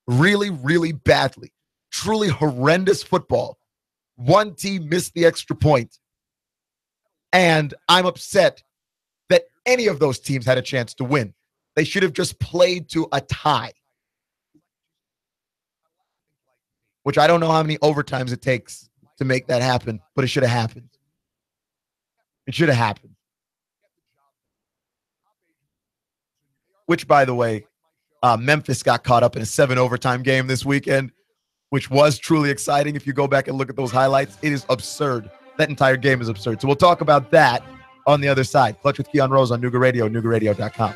Speaker 1: really, really badly, truly horrendous football. One team missed the extra point, and I'm upset that any of those teams had a chance to win. They should have just played to a tie, which I don't know how many overtimes it takes to make that happen, but it should have happened. It should have happened. Which, by the way, Memphis got caught up in a 7 overtime game this weekend, which was truly exciting. If you go back and look at those highlights, it is absurd. That entire game is absurd. So we'll talk about that on the other side. Clutch with Keon Rose on Nooga Radio, NoogaRadio.com.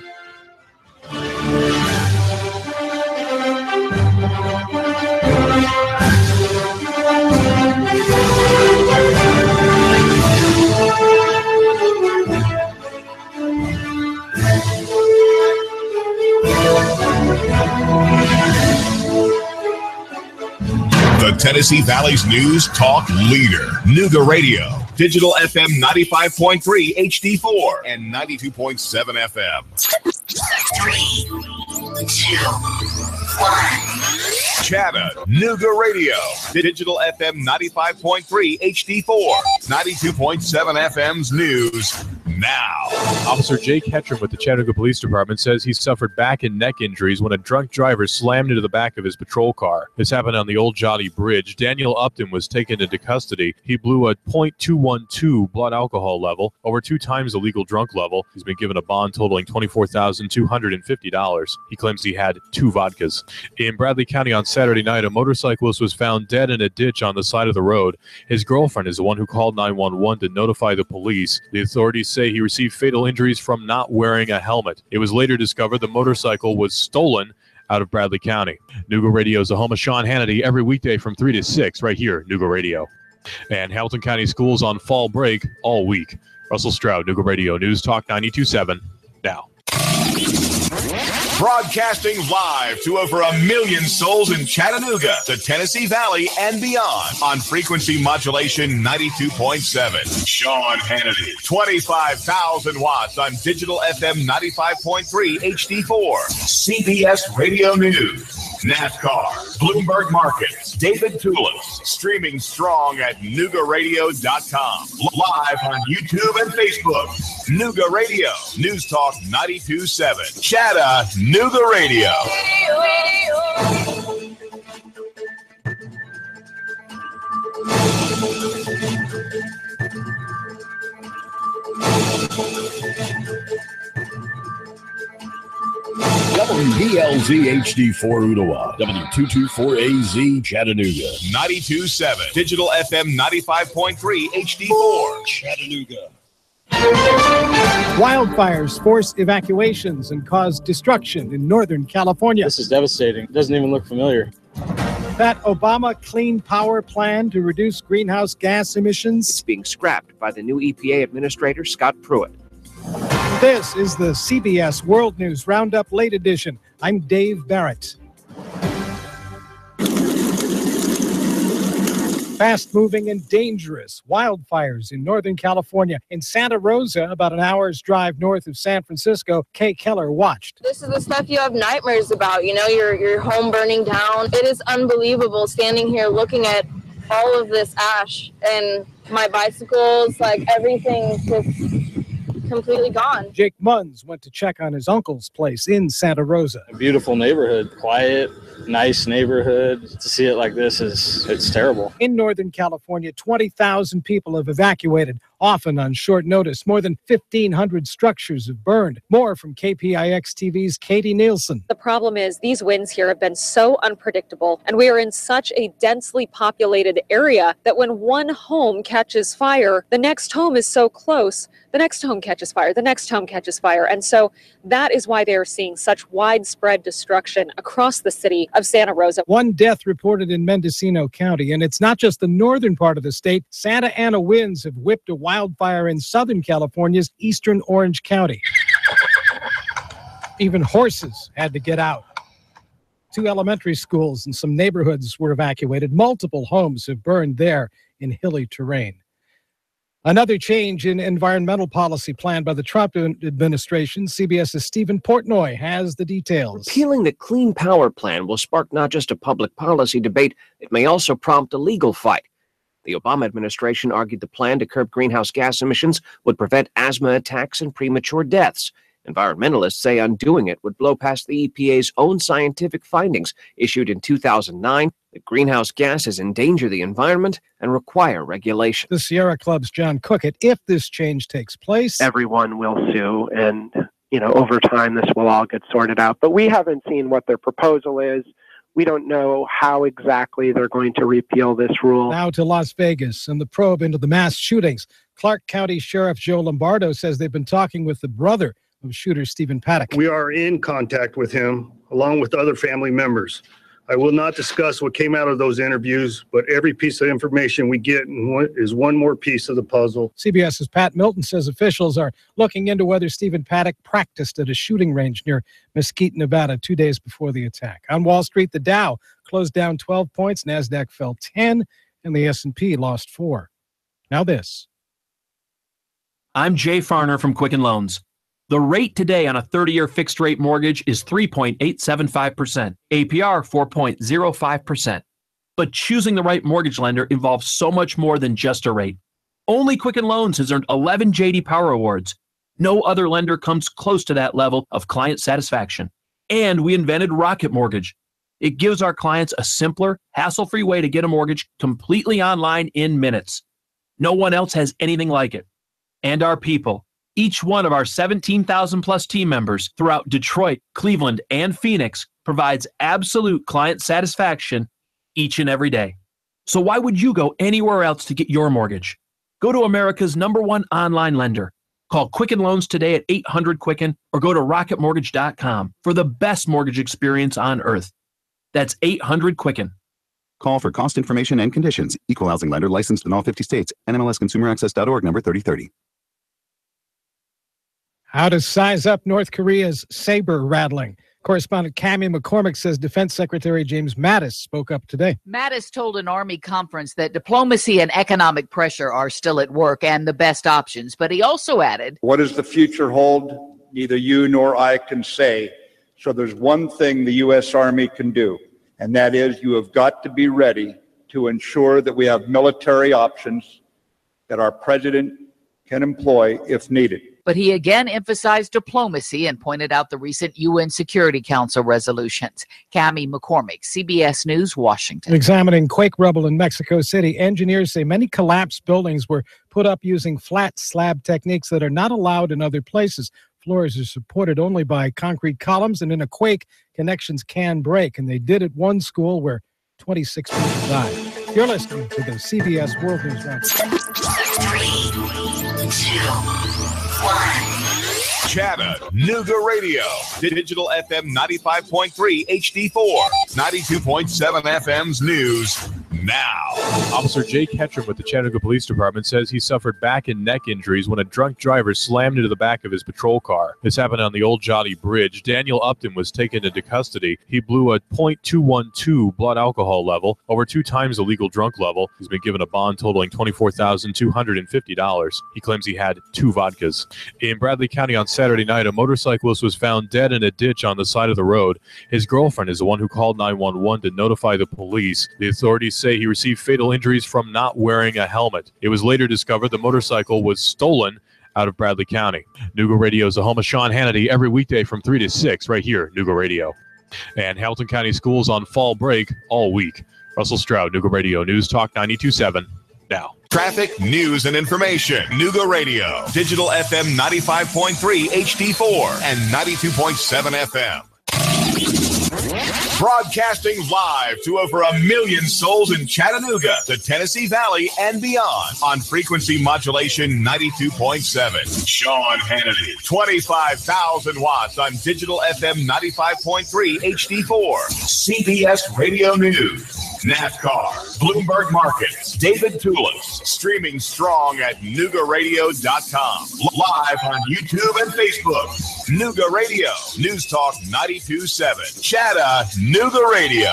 Speaker 2: The Tennessee Valley's news talk leader, Nooga Radio, digital FM 95.3 HD4 and 92.7 FM. 3, 2, 1. Chattanooga Radio, digital FM 95.3 HD4, 92.7 FM's news now.
Speaker 3: Officer Jake Hetram with the Chattanooga Police Department says he suffered back and neck injuries when a drunk driver slammed into the back of his patrol car. This happened on the Old Johnny Bridge. Daniel Upton was taken into custody. He blew a .212 blood alcohol level, over 2 times the legal drunk level. He's been given a bond totaling $24,250. He claims he had 2 vodkas. In Bradley County on Saturday night, a motorcyclist was found dead in a ditch on the side of the road. His girlfriend is the one who called 911 to notify the police. The authorities say he received fatal injuries from not wearing a helmet. It was later discovered the motorcycle was stolen out of Bradley County. Nooga Radio is the home of Sean Hannity every weekday from 3 to 6 right here, Nooga Radio. And Hamilton County schools on fall break all week. Russell Stroud, Nooga Radio, News Talk 92.7 now.
Speaker 2: Broadcasting live to over 1 million souls in Chattanooga, the Tennessee Valley, and beyond on frequency modulation 92.7. Sean Hannity, 25,000 watts on digital FM 95.3 HD4. CBS Radio News, NASCAR, Bloomberg Markets, David Tulis, streaming strong at NoogaRadio.com. Live on YouTube and Facebook. Nooga Radio, News Talk 92.7. Chattanooga Radio.
Speaker 4: WBLZ HD4 Ottawa, W224AZ Chattanooga,
Speaker 2: 92.7, digital FM 95.3 HD4, Chattanooga.
Speaker 12: Wildfires force evacuations and cause destruction in Northern California.
Speaker 13: This is devastating. It doesn't even look familiar.
Speaker 12: That Obama clean power plan to reduce greenhouse gas emissions.
Speaker 14: It's being scrapped by the new EPA Administrator, Scott Pruitt.
Speaker 12: This is the CBS World News Roundup Late Edition. I'm Dave Barrett. Fast-moving and dangerous wildfires in Northern California. In Santa Rosa, about an hour's drive north of San Francisco, Kay Keller watched.
Speaker 15: This is the stuff you have nightmares about, you know, your home burning down. It is unbelievable standing here looking at all of this ash and my bicycles, like everything's just completely gone.
Speaker 12: Jake Munns went to check on his uncle's place in Santa Rosa.
Speaker 13: A beautiful neighborhood, quiet, nice neighborhood. To see it like this it's terrible.
Speaker 12: In Northern California, 20,000 people have evacuated, often on short notice. More than 1,500 structures have burned. More from KPIX TV's Katie Nielsen.
Speaker 16: The problem is these winds here have been so unpredictable, and we are in such a densely populated area that when one home catches fire, the next home is so close, the next home catches fire, the next home catches fire. And so that is why they are seeing such widespread destruction across the city of Santa Rosa.
Speaker 12: One death reported in Mendocino County, and it's not just the northern part of the state. Santa Ana winds have whipped a wildfire in Southern California's eastern Orange County. Even horses had to get out. 2 elementary schools and some neighborhoods were evacuated. Multiple homes have burned there in hilly terrain. Another change in environmental policy planned by the Trump administration. CBS's Stephen Portnoy has the details.
Speaker 14: Repealing the Clean Power Plan will spark not just a public policy debate, it may also prompt a legal fight. The Obama administration argued the plan to curb greenhouse gas emissions would prevent asthma attacks and premature deaths. Environmentalists say undoing it would blow past the EPA's own scientific findings issued in 2009 that greenhouse gases endanger the environment and require regulation.
Speaker 12: The Sierra Club's John Cookett, if this change takes place,
Speaker 17: everyone will sue, and over time this will all get sorted out. But we haven't seen what their proposal is. We don't know how exactly they're going to repeal this rule.
Speaker 12: Now to Las Vegas and the probe into the mass shootings. Clark County Sheriff Joe Lombardo says they've been talking with the brother of shooter Stephen Paddock.
Speaker 18: We are in contact with him, along with other family members. I will not discuss what came out of those interviews, but every piece of information we get is one more piece of the puzzle.
Speaker 12: CBS's Pat Milton says officials are looking into whether Stephen Paddock practiced at a shooting range near Mesquite, Nevada, 2 days before the attack. On Wall Street, the Dow closed down 12 points, NASDAQ fell 10, and the S&P lost 4. Now this.
Speaker 19: I'm Jay Farner from Quicken Loans. The rate today on a 30-year fixed-rate mortgage is 3.875%, APR 4.05%. But choosing the right mortgage lender involves so much more than just a rate. Only Quicken Loans has earned 11 J.D. Power Awards. No other lender comes close to that level of client satisfaction. And we invented Rocket Mortgage. It gives our clients a simpler, hassle-free way to get a mortgage completely online in minutes. No one else has anything like it. And our people. Each one of our 17,000-plus team members throughout Detroit, Cleveland, and Phoenix provides absolute client satisfaction each and every day. So why would you go anywhere else to get your mortgage? Go to America's #1 online lender. Call Quicken Loans today at 800-QUICKEN or go to rocketmortgage.com for the best mortgage experience on earth. That's 800-QUICKEN.
Speaker 20: Call for cost information and conditions. Equal housing lender licensed in all 50 states. NMLSConsumerAccess.org number 3030.
Speaker 12: How to size up North Korea's saber rattling. Correspondent Cammie McCormick says Defense Secretary James Mattis spoke up today.
Speaker 21: Mattis told an Army conference that diplomacy and economic pressure are still at work and the best options. But he also added,
Speaker 22: "What does the future hold? Neither you nor I can say. So there's one thing the U.S. Army can do, and that is you have got to be ready to ensure that we have military options that our president can employ if needed."
Speaker 21: But he again emphasized diplomacy and pointed out the recent UN Security Council resolutions. Cammie McCormick, CBS News, Washington.
Speaker 12: Examining quake rubble in Mexico City, engineers say many collapsed buildings were put up using flat slab techniques that are not allowed in other places. Floors are supported only by concrete columns, and in a quake, connections can break. And they did at one school where 26 people died. You're listening to the CBS World News Roundup.
Speaker 2: 3, 2, 1. Chattanooga Radio. Digital FM 95.3 HD4. 92.7 FM's news now.
Speaker 3: Officer Jake Ketchum with the Chattanooga Police Department says he suffered back and neck injuries when a drunk driver slammed into the back of his patrol car. This happened on the Old Jotty Bridge. Daniel Upton was taken into custody. He blew a .212 blood alcohol level, over 2 times the legal drunk level. He's been given a bond totaling $24,250. He claims he had 2 vodkas. In Bradley County on Saturday night, a motorcyclist was found dead in a ditch on the side of the road. His girlfriend is the one who called 911 to notify the police. The authorities say he received fatal injuries from not wearing a helmet. It was later discovered the motorcycle was stolen out of Bradley County. Nooga Radio is the home of Sean Hannity every weekday from 3 to 6 right here, Nooga Radio. And Hamilton County schools on fall break all week. Russell Stroud, Nooga Radio, News Talk 92.7 now.
Speaker 2: Traffic, news, and information. Nooga Radio. Digital FM 95.3 HD4 and 92.7 FM. Broadcasting live to over 1 million souls in Chattanooga, the Tennessee Valley, and beyond on frequency modulation 92.7. Sean Hannity, 25,000 watts on digital FM 95.3 HD4. CBS Radio News. NASCAR, Bloomberg Markets, David Tulis, streaming strong at NoogaRadio.com. Live on YouTube and Facebook. Nooga Radio, News Talk 92.7, Chattanooga Radio.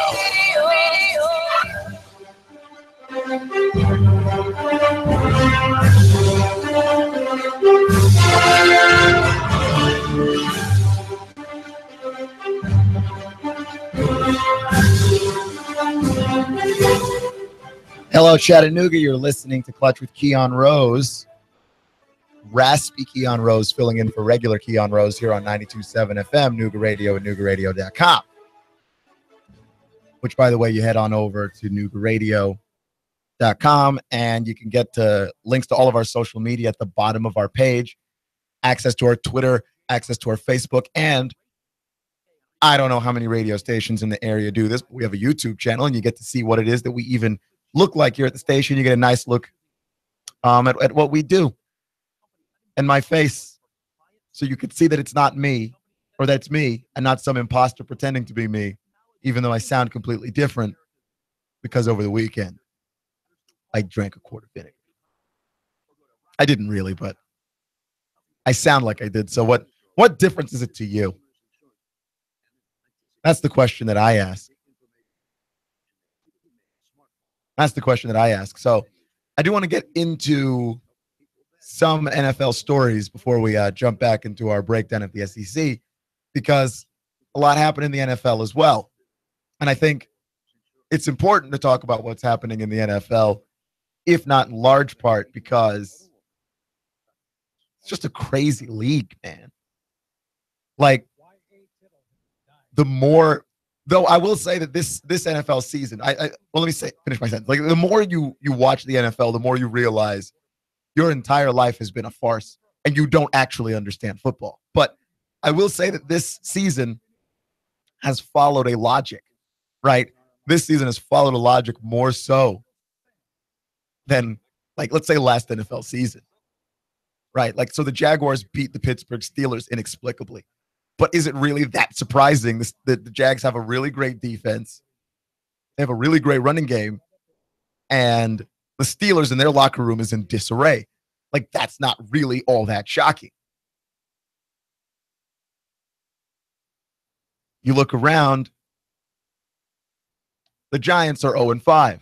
Speaker 1: Hello, Chattanooga. You're listening to Clutch with Keon Rose. Raspy Keon Rose filling in for regular Keon Rose here on 92.7 FM, Nooga Radio and NoogaRadio.com. Which, by the way, you head on over to NoogaRadio.com and you can get to links to all of our social media at the bottom of our page, access to our Twitter, access to our Facebook, and I don't know how many radio stations in the area do this, but we have a YouTube channel and you get to see what it is that we even look like here at the station. You get a nice look at what we do and my face, so you could see that it's not me, or that's me and not some imposter pretending to be me, even though I sound completely different, because over the weekend I drank a quart of vinegar. I didn't really, but I sound like I did. So what difference is it to you? That's the question that I ask. That's the question that I ask. So I do want to get into some NFL stories before we jump back into our breakdown of the SEC, because a lot happened in the NFL as well. And I think it's important to talk about what's happening in the NFL, if not in large part because it's just a crazy league, man. Like, the more, though I will say that this NFL season, well, let me finish my sentence. Like, the more you watch the NFL, the more you realize your entire life has been a farce and you don't actually understand football. But I will say that this season has followed a logic, right? This season has followed a logic more so than, like, let's say last NFL season, right? Like, so the Jaguars beat the Pittsburgh Steelers inexplicably. But is it really that surprising? The Jags have a really great defense. They have a really great running game. And the Steelers in their locker room is in disarray. Like, that's not really all that shocking. You look around, the Giants are 0-5,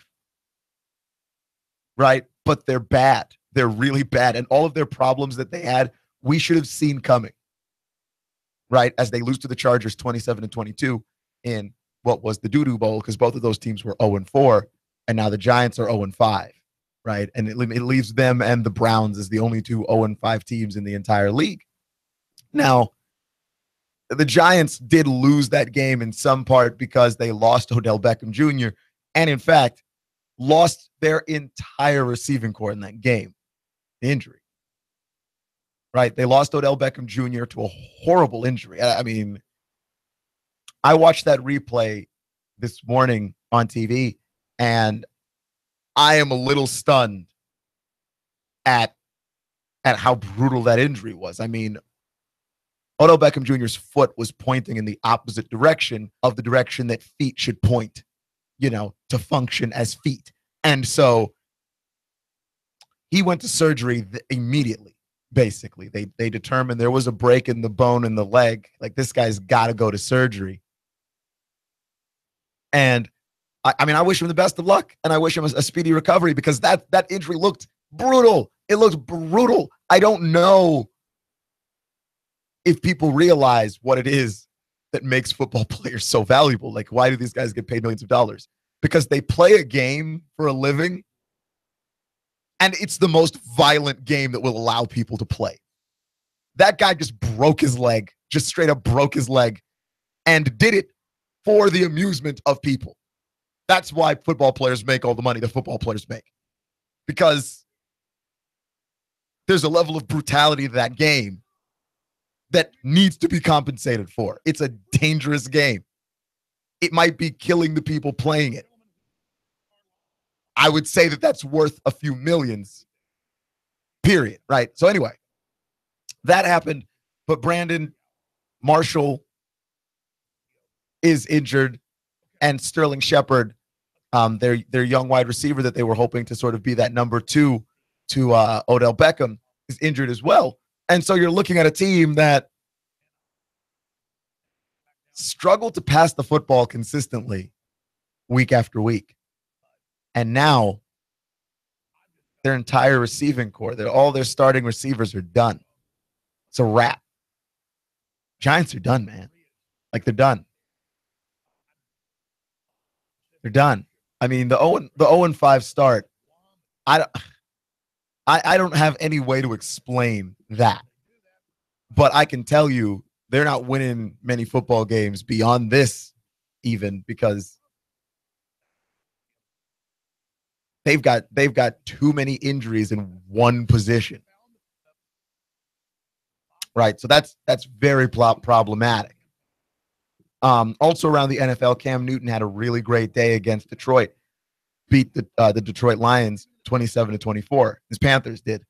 Speaker 1: right? But they're bad. They're really bad. And all of their problems that they had, we should have seen coming, right? As they lose to the Chargers 27-22 in what was the Doo-Doo Bowl, because both of those teams were 0-4, and now the Giants are 0-5. Right, and it leaves them and the Browns as the only two 0-5 teams in the entire league. Now, the Giants did lose that game in some part because they lost Odell Beckham Jr. and, in fact, lost their entire receiving corps in that game. Injury. Right, they lost Odell Beckham Jr. to a horrible injury. I mean, I watched that replay this morning on TV, and I am a little stunned at how brutal that injury was. I mean, Odell Beckham Jr.'s foot was pointing in the opposite direction of the direction that feet should point, to function as feet. And so he went to surgery immediately, basically. They determined there was a break in the bone in the leg. Like, this guy's got to go to surgery. And I mean, I wish him the best of luck, and I wish him a speedy recovery, because that injury looked brutal. It looked brutal. I don't know if people realize what it is that makes football players so valuable. Like, why do these guys get paid millions of dollars? Because they play a game for a living, and it's the most violent game that will allow people to play. That guy just broke his leg, just straight up broke his leg, and did it for the amusement of people. That's why football players make all the money that football players make, because there's a level of brutality to that game that needs to be compensated for. It's a dangerous game. It might be killing the people playing it. I would say that that's worth a few millions, period, right? So anyway, that happened, but Brandon Marshall is injured, and Sterling Shepard, their young wide receiver that they were hoping to sort of be that number two to Odell Beckham, is injured as well. And so you're looking at a team that struggled to pass the football consistently week after week. And now their entire receiving core, all their starting receivers are done. It's a wrap. Giants are done, man. Like, they're done. They're done. I mean, the 0-5 start, I don't have any way to explain that. But I can tell you they're not winning many football games beyond this, even, because they've got too many injuries in one position. Right. So that's very problematic. Also around the NFL, Cam Newton had a really great day against Detroit. Beat the Detroit Lions 27-24. His Panthers did.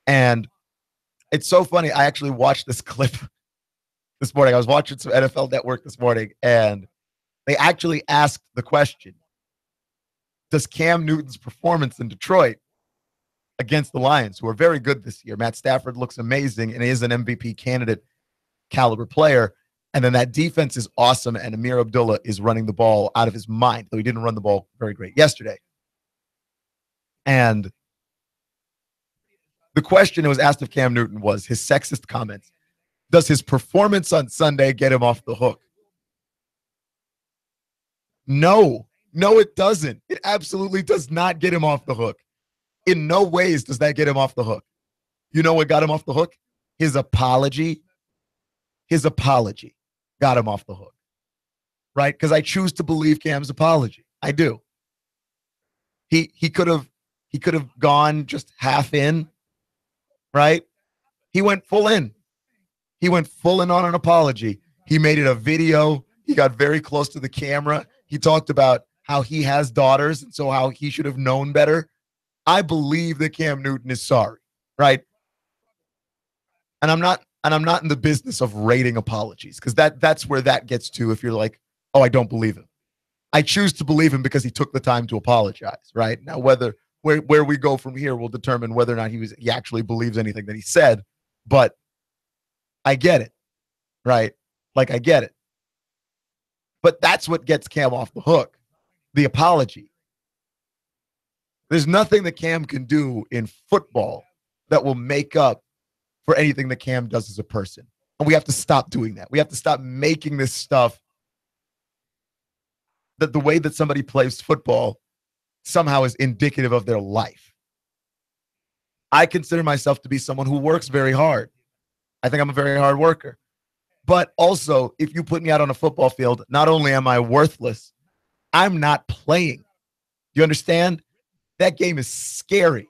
Speaker 1: And it's so funny. I actually watched this clip this morning. I was watching some NFL Network this morning, and they actually asked the question, does Cam Newton's performance in Detroit against the Lions, who are very good this year — Matt Stafford looks amazing and is an MVP candidate caliber player, and then that defense is awesome, and Amir Abdullah is running the ball out of his mind, though he didn't run the ball very great yesterday. And the question that was asked of Cam Newton was his sexist comments. Does his performance on Sunday get him off the hook? No, it doesn't. It absolutely does not get him off the hook. In no ways does that get him off the hook. You know what got him off the hook? His apology. His apology got him off the hook. Right? Because I choose to believe Cam's apology. I do. He could have gone just half in. Right? He went full in. He went full in on an apology. He made it a video. He got very close to the camera. He talked about how he has daughters, and so how he should have known better. I believe that Cam Newton is sorry, right? And I'm not in the business of rating apologies, because that's where that gets to if you're like, oh, I don't believe him. I choose to believe him because he took the time to apologize, right? Now, where we go from here will determine whether or not he actually believes anything that he said, but I get it, right? Like, I get it. But that's what gets Cam off the hook, the apology. There's nothing that Cam can do in football that will make up for anything that Cam does as a person. And we have to stop doing that. We have to stop making this stuff that the way that somebody plays football somehow is indicative of their life. I consider myself to be someone who works very hard. I think I'm a very hard worker. But also, if you put me out on a football field, not only am I worthless, I'm not playing. You understand? That game is scary.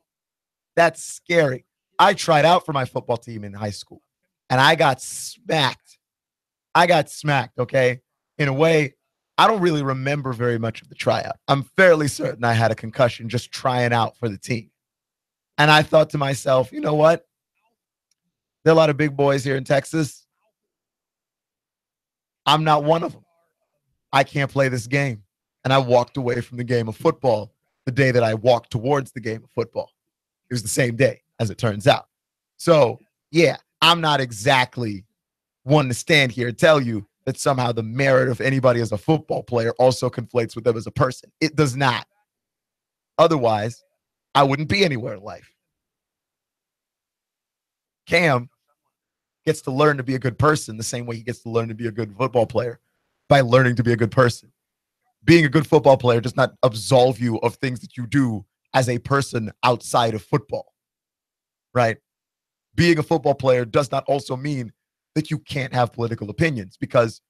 Speaker 1: That's scary. I tried out for my football team in high school, and I got smacked. Okay? In a way, I don't really remember very much of the tryout. I'm fairly certain I had a concussion just trying out for the team. And I thought to myself, you know what? There are a lot of big boys here in Texas. I'm not one of them. I can't play this game. And I walked away from the game of football the day that I walked towards the game of football. It was the same day, as it turns out. So, yeah, I'm not exactly one to stand here and tell you that somehow the merit of anybody as a football player also conflates with them as a person. It does not. Otherwise, I wouldn't be anywhere in life. Cam gets to learn to be a good person the same way he gets to learn to be a good football player, by learning to be a good person. Being a good football player does not absolve you of things that you do as a person outside of football, right? Being a football player does not also mean that you can't have political opinions, because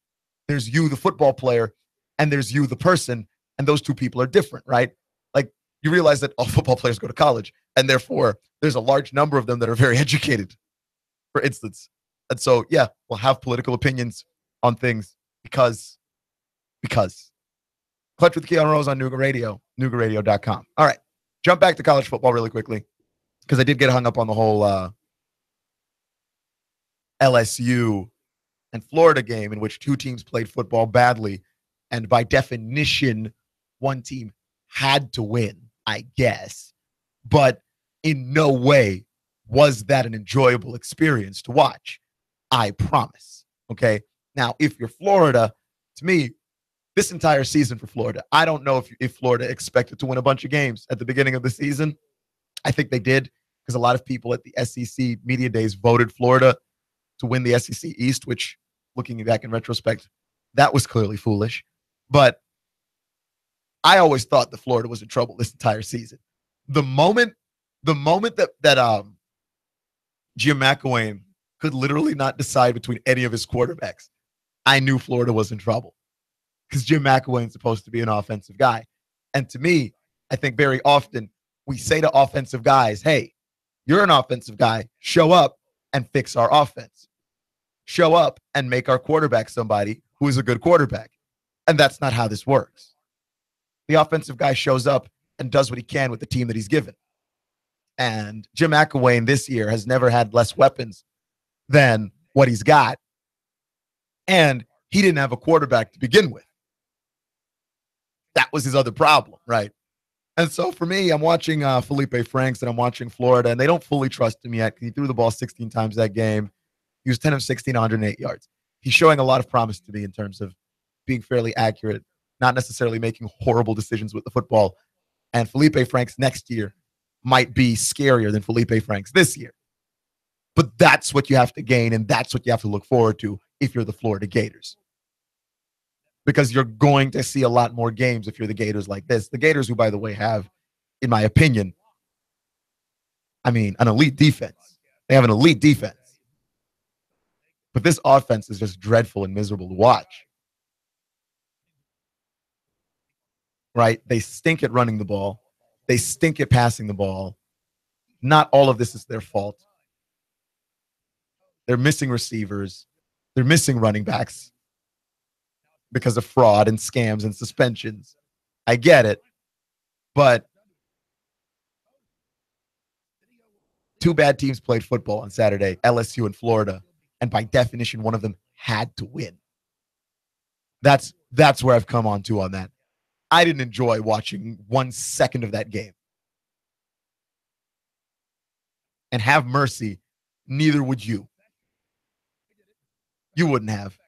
Speaker 1: there's you, the football player, and there's you, the person, and those two people are different, right? Like, you realize that all football players go to college, and therefore there's a large number of them that are very educated, for instance. And so, yeah, we'll have political opinions on things because. Clutch with Keon Rose on Nooga Radio, NoogaRadio.com. All right, jump back to college football really quickly, because I did get hung up on the whole LSU and Florida game in which two teams played football badly, and by definition, one team had to win, I guess. But in no way was that an enjoyable experience to watch. I promise. Okay. Now, if you're Florida, to me, this entire season for Florida, I don't know if Florida expected to win a bunch of games at the beginning of the season. I think they did, because a lot of people at the SEC media days voted Florida to win the SEC East, which, looking back in retrospect, that was clearly foolish. But I always thought that Florida was in trouble this entire season. The moment that Jim McElwain could literally not decide between any of his quarterbacks, I knew Florida was in trouble, because Jim McElwain's supposed to be an offensive guy. And to me, I think very often we say to offensive guys, hey, you're an offensive guy. Show up and fix our offense. Show up and make our quarterback somebody who is a good quarterback. And that's not how this works. The offensive guy shows up and does what he can with the team that he's given. And Jim McElwain this year has never had less weapons than what he's got. And he didn't have a quarterback to begin with. That was his other problem, right? And so for me, I'm watching Felipe Franks and I'm watching Florida, and they don't fully trust him yet because he threw the ball 16 times that game. He was 10 of 16, 108 yards. He's showing a lot of promise to me in terms of being fairly accurate, not necessarily making horrible decisions with the football. And Felipe Franks next year might be scarier than Felipe Franks this year. But that's what you have to gain, and that's what you have to look forward to if you're the Florida Gators. Because you're going to see a lot more games if you're the Gators like this. The Gators, who, by the way, have, in my opinion, an elite defense. They have an elite defense. But this offense is just dreadful and miserable to watch. Right? They stink at running the ball. They stink at passing the ball. Not all of this is their fault. They're missing receivers. They're missing running backs because of fraud and scams and suspensions. I get it. But two bad teams played football on Saturday, LSU and Florida. And by definition, one of them had to win. That's where I've come on to on that. I didn't enjoy watching 1 second of that game. And have mercy, neither would you. You wouldn't have.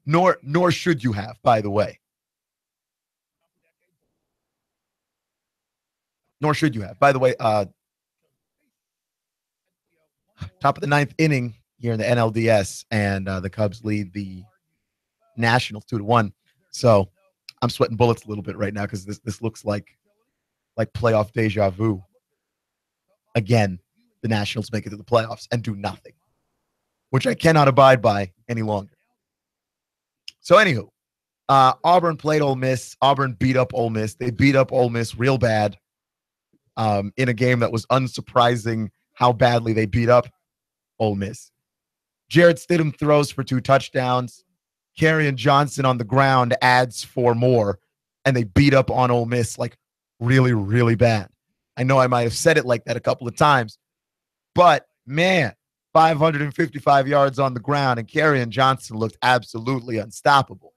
Speaker 1: Nor should you have, by the way. Nor should you have. By the way, top of the 9th inning here in the NLDS, and the Cubs lead the Nationals 2-1. So I'm sweating bullets a little bit right now because this looks like playoff deja vu. Again, the Nationals make it to the playoffs and do nothing, which I cannot abide by any longer. So anywho, Auburn played Ole Miss. Auburn beat up Ole Miss. They beat up Ole Miss real bad in a game that was unsurprising how badly they beat up Ole Miss. Jarrett Stidham throws for 2 touchdowns. Kerryon Johnson on the ground adds 4 more, and they beat up on Ole Miss like really, really bad. I know I might have said it like that a couple of times, but man, 555 yards on the ground, and Kerryon Johnson looked absolutely unstoppable.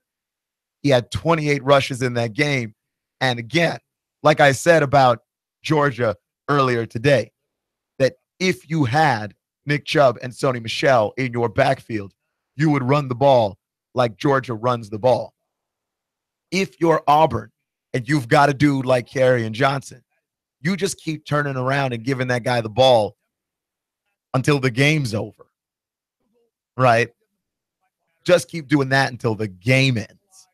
Speaker 1: He had 28 rushes in that game. And again, like I said about Georgia earlier today, that if you had Nick Chubb and Sony Michel in your backfield, you would run the ball like Georgia runs the ball. If you're Auburn and you've got a dude like Kerryon Johnson, you just keep turning around and giving that guy the ball until the game's over, right? Just keep doing that until the game ends,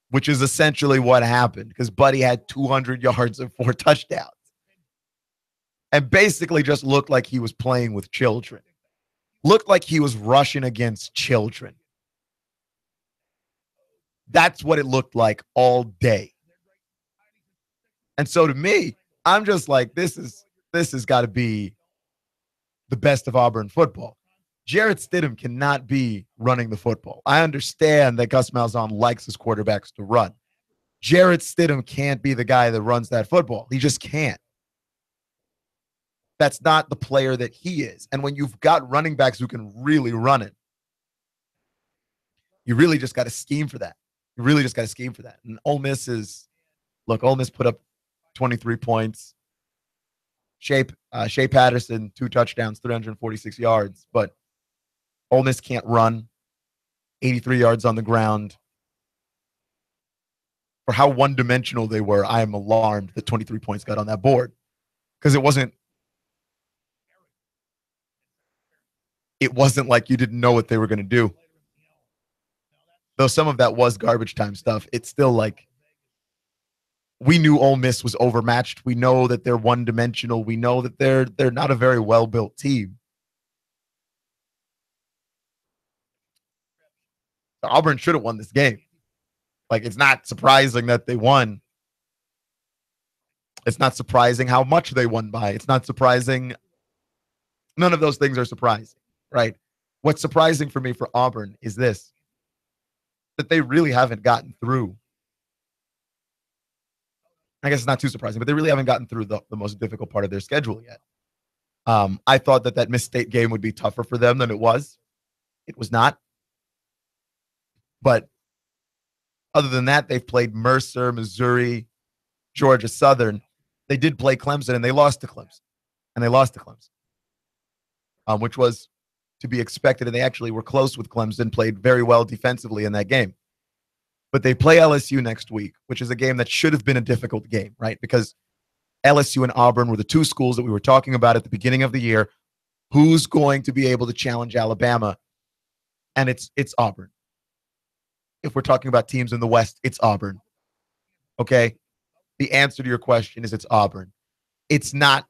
Speaker 1: which is essentially what happened, because Buddy had 200 yards and 4 touchdowns and basically just looked like he was playing with children. Looked like he was rushing against children. That's what it looked like all day. And so to me, I'm just like, this has got to be the best of Auburn football. Jarrett Stidham cannot be running the football. I understand that Gus Malzahn likes his quarterbacks to run. Jarrett Stidham can't be the guy that runs that football. He just can't. That's not the player that he is. And when you've got running backs who can really run it, you really just got to scheme for that. You really just got to scheme for that. And Ole Miss Ole Miss put up 23 points. Shea Patterson, 2 touchdowns, 346 yards. But Ole Miss can't run. 83 yards on the ground. For how one-dimensional they were, I am alarmed that 23 points got on that board, because it wasn't like you didn't know what they were going to do. Though some of that was garbage time stuff, it's still like we knew Ole Miss was overmatched. We know that they're one-dimensional. We know that they're not a very well-built team. Auburn should have won this game. Like, it's not surprising that they won. It's not surprising how much they won by. It's not surprising. None of those things are surprising, right? What's surprising for me for Auburn is this, that they really haven't gotten through. I guess it's not too surprising, but they really haven't gotten through the most difficult part of their schedule yet. I thought that Miss State game would be tougher for them than it was. It was not. But other than that, they've played Mercer, Missouri, Georgia Southern. They did play Clemson, and they lost to Clemson. Which was to be expected, and they actually were close with Clemson, played very well defensively in that game. But they play LSU next week, which is a game that should have been a difficult game, right? Because LSU and Auburn were the two schools that we were talking about at the beginning of the year. Who's going to be able to challenge Alabama? And it's Auburn. If we're talking about teams in the West, it's Auburn. Okay? The answer to your question is it's Auburn. It's not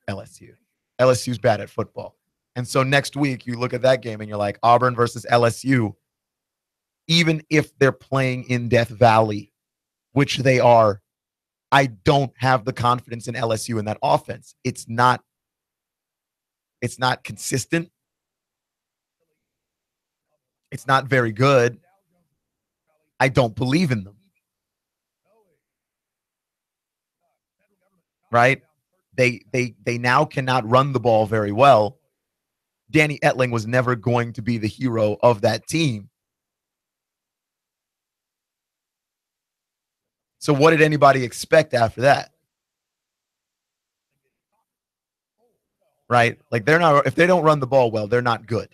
Speaker 1: LSU. LSU's bad at football. And so next week, you look at that game and you're like, Auburn versus LSU, even if they're playing in Death Valley, which they are, I don't have the confidence in LSU in that offense. It's not consistent. It's not very good. I don't believe in them. Right? They now cannot run the ball very well. Danny Etling was never going to be the hero of that team. So what did anybody expect after that? Right? Like, if they don't run the ball well, they're not good.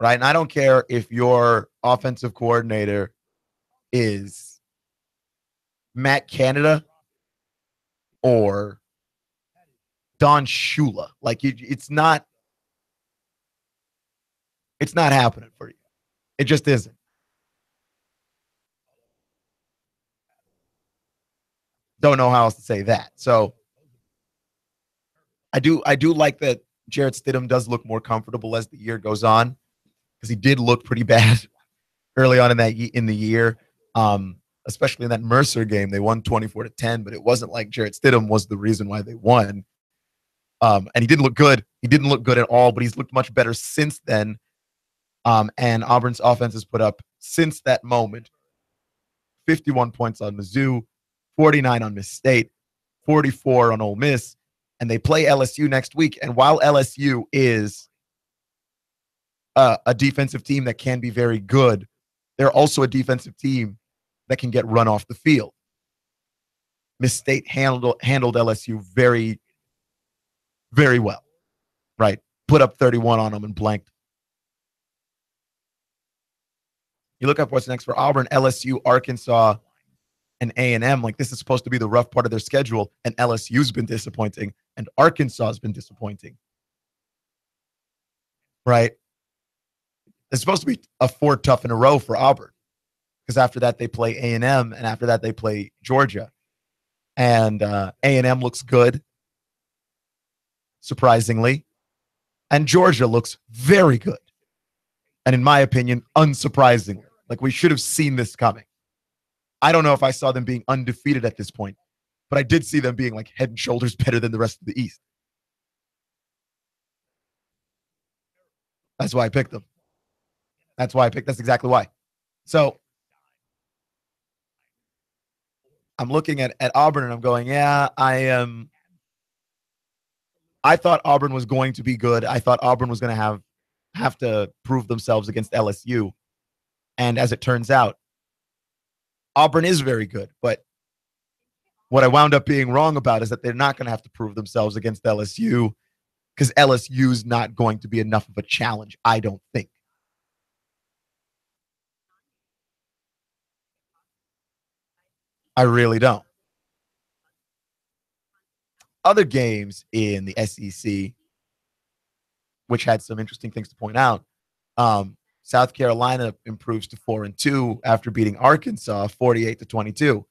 Speaker 1: Right? And I don't care if your offensive coordinator is Matt Canada or Don Shula. Like, it's not happening for you. It just isn't. Don't know how else to say that. So I do like that Jarrett Stidham does look more comfortable as the year goes on, because he did look pretty bad early on in the year. Especially in that Mercer game. They won 24-10, but it wasn't like Jarrett Stidham was the reason why they won. And he didn't look good. He didn't look good at all, but he's looked much better since then. And Auburn's offense has put up, since that moment, 51 points on Mizzou, 49 on Miss State, 44 on Ole Miss, and they play LSU next week. And while LSU is a defensive team that can be very good, they're also a defensive team that can get run off the field. Miss State handled LSU very, very well, right? Put up 31 on them and blanked. You look up what's next for Auburn, LSU, Arkansas, and A&M. Like, this is supposed to be the rough part of their schedule, and LSU's been disappointing, and Arkansas has been disappointing. Right? It's supposed to be a 4 tough in a row for Auburn, because after that they play A&M, and after that they play Georgia. And A&M looks good, surprisingly, and Georgia looks very good. And in my opinion, unsurprisingly. Like, we should have seen this coming. I don't know if I saw them being undefeated at this point, but I did see them being like head and shoulders better than the rest of the East. That's why I picked them. That's exactly why. So I'm looking at Auburn and I'm going, yeah, I thought Auburn was going to be good. I thought Auburn was going to have to prove themselves against LSU. And as it turns out, Auburn is very good. But what I wound up being wrong about is that they're not going to have to prove themselves against LSU. because LSU's not going to be enough of a challenge, I don't think. I really don't. Other games in the SEC, which had some interesting things to point out, South Carolina improves to 4-2 after beating Arkansas 48-22.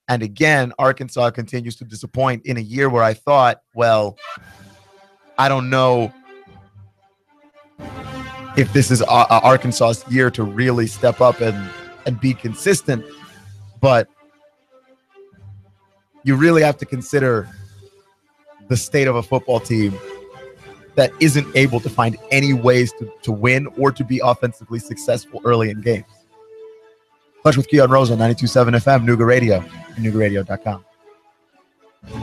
Speaker 1: And again, Arkansas continues to disappoint in a year where I thought, well, I don't know if this is Arkansas's year to really step up and be consistent, but you really have to consider the state of a football team that isn't able to find any ways to win or to be offensively successful early in games. Clutch with Keon Rose on 92.7 FM, Nooga Radio, and NoogaRadio.com.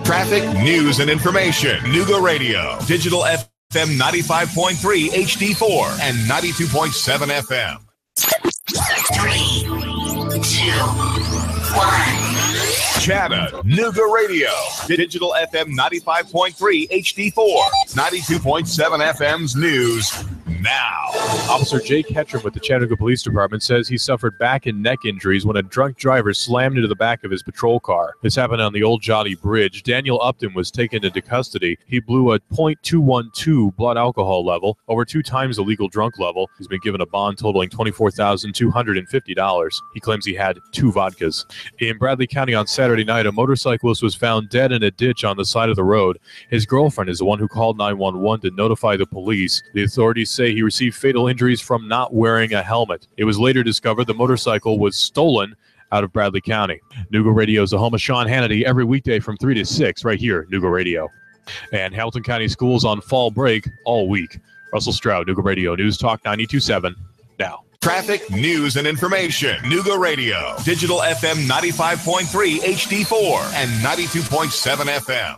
Speaker 2: Traffic, news, and information. Nooga Radio. Digital FM 95.3 HD4 and 92.7 FM. 3, 2, 1. Chattanooga Radio. Digital FM 95.3 HD4. 92.7 FM's news now.
Speaker 3: Officer Jake Ketchum with the Chattanooga Police Department says he suffered back and neck injuries when a drunk driver slammed into the back of his patrol car. This happened on the Old Johnny Bridge. Daniel Upton was taken into custody. He blew a .212 blood alcohol level, over 2 times the legal drunk level. He's been given a bond totaling $24,250. He claims he had 2 vodkas. In Bradley County on Saturday night, a motorcyclist was found dead in a ditch on the side of the road. His girlfriend is the one who called 911 to notify the police. The authorities say he received fatal injuries from not wearing a helmet. It was later discovered the motorcycle was stolen out of Bradley County. Nooga Radio is the home of Sean Hannity every weekday from 3 to 6 right here, Nooga Radio. And Hamilton County schools on fall break all week. Russell Stroud, Nooga Radio, News Talk 92.7 now.
Speaker 2: Traffic, news, and information. Nooga Radio. Digital FM 95.3 HD4 and 92.7 FM.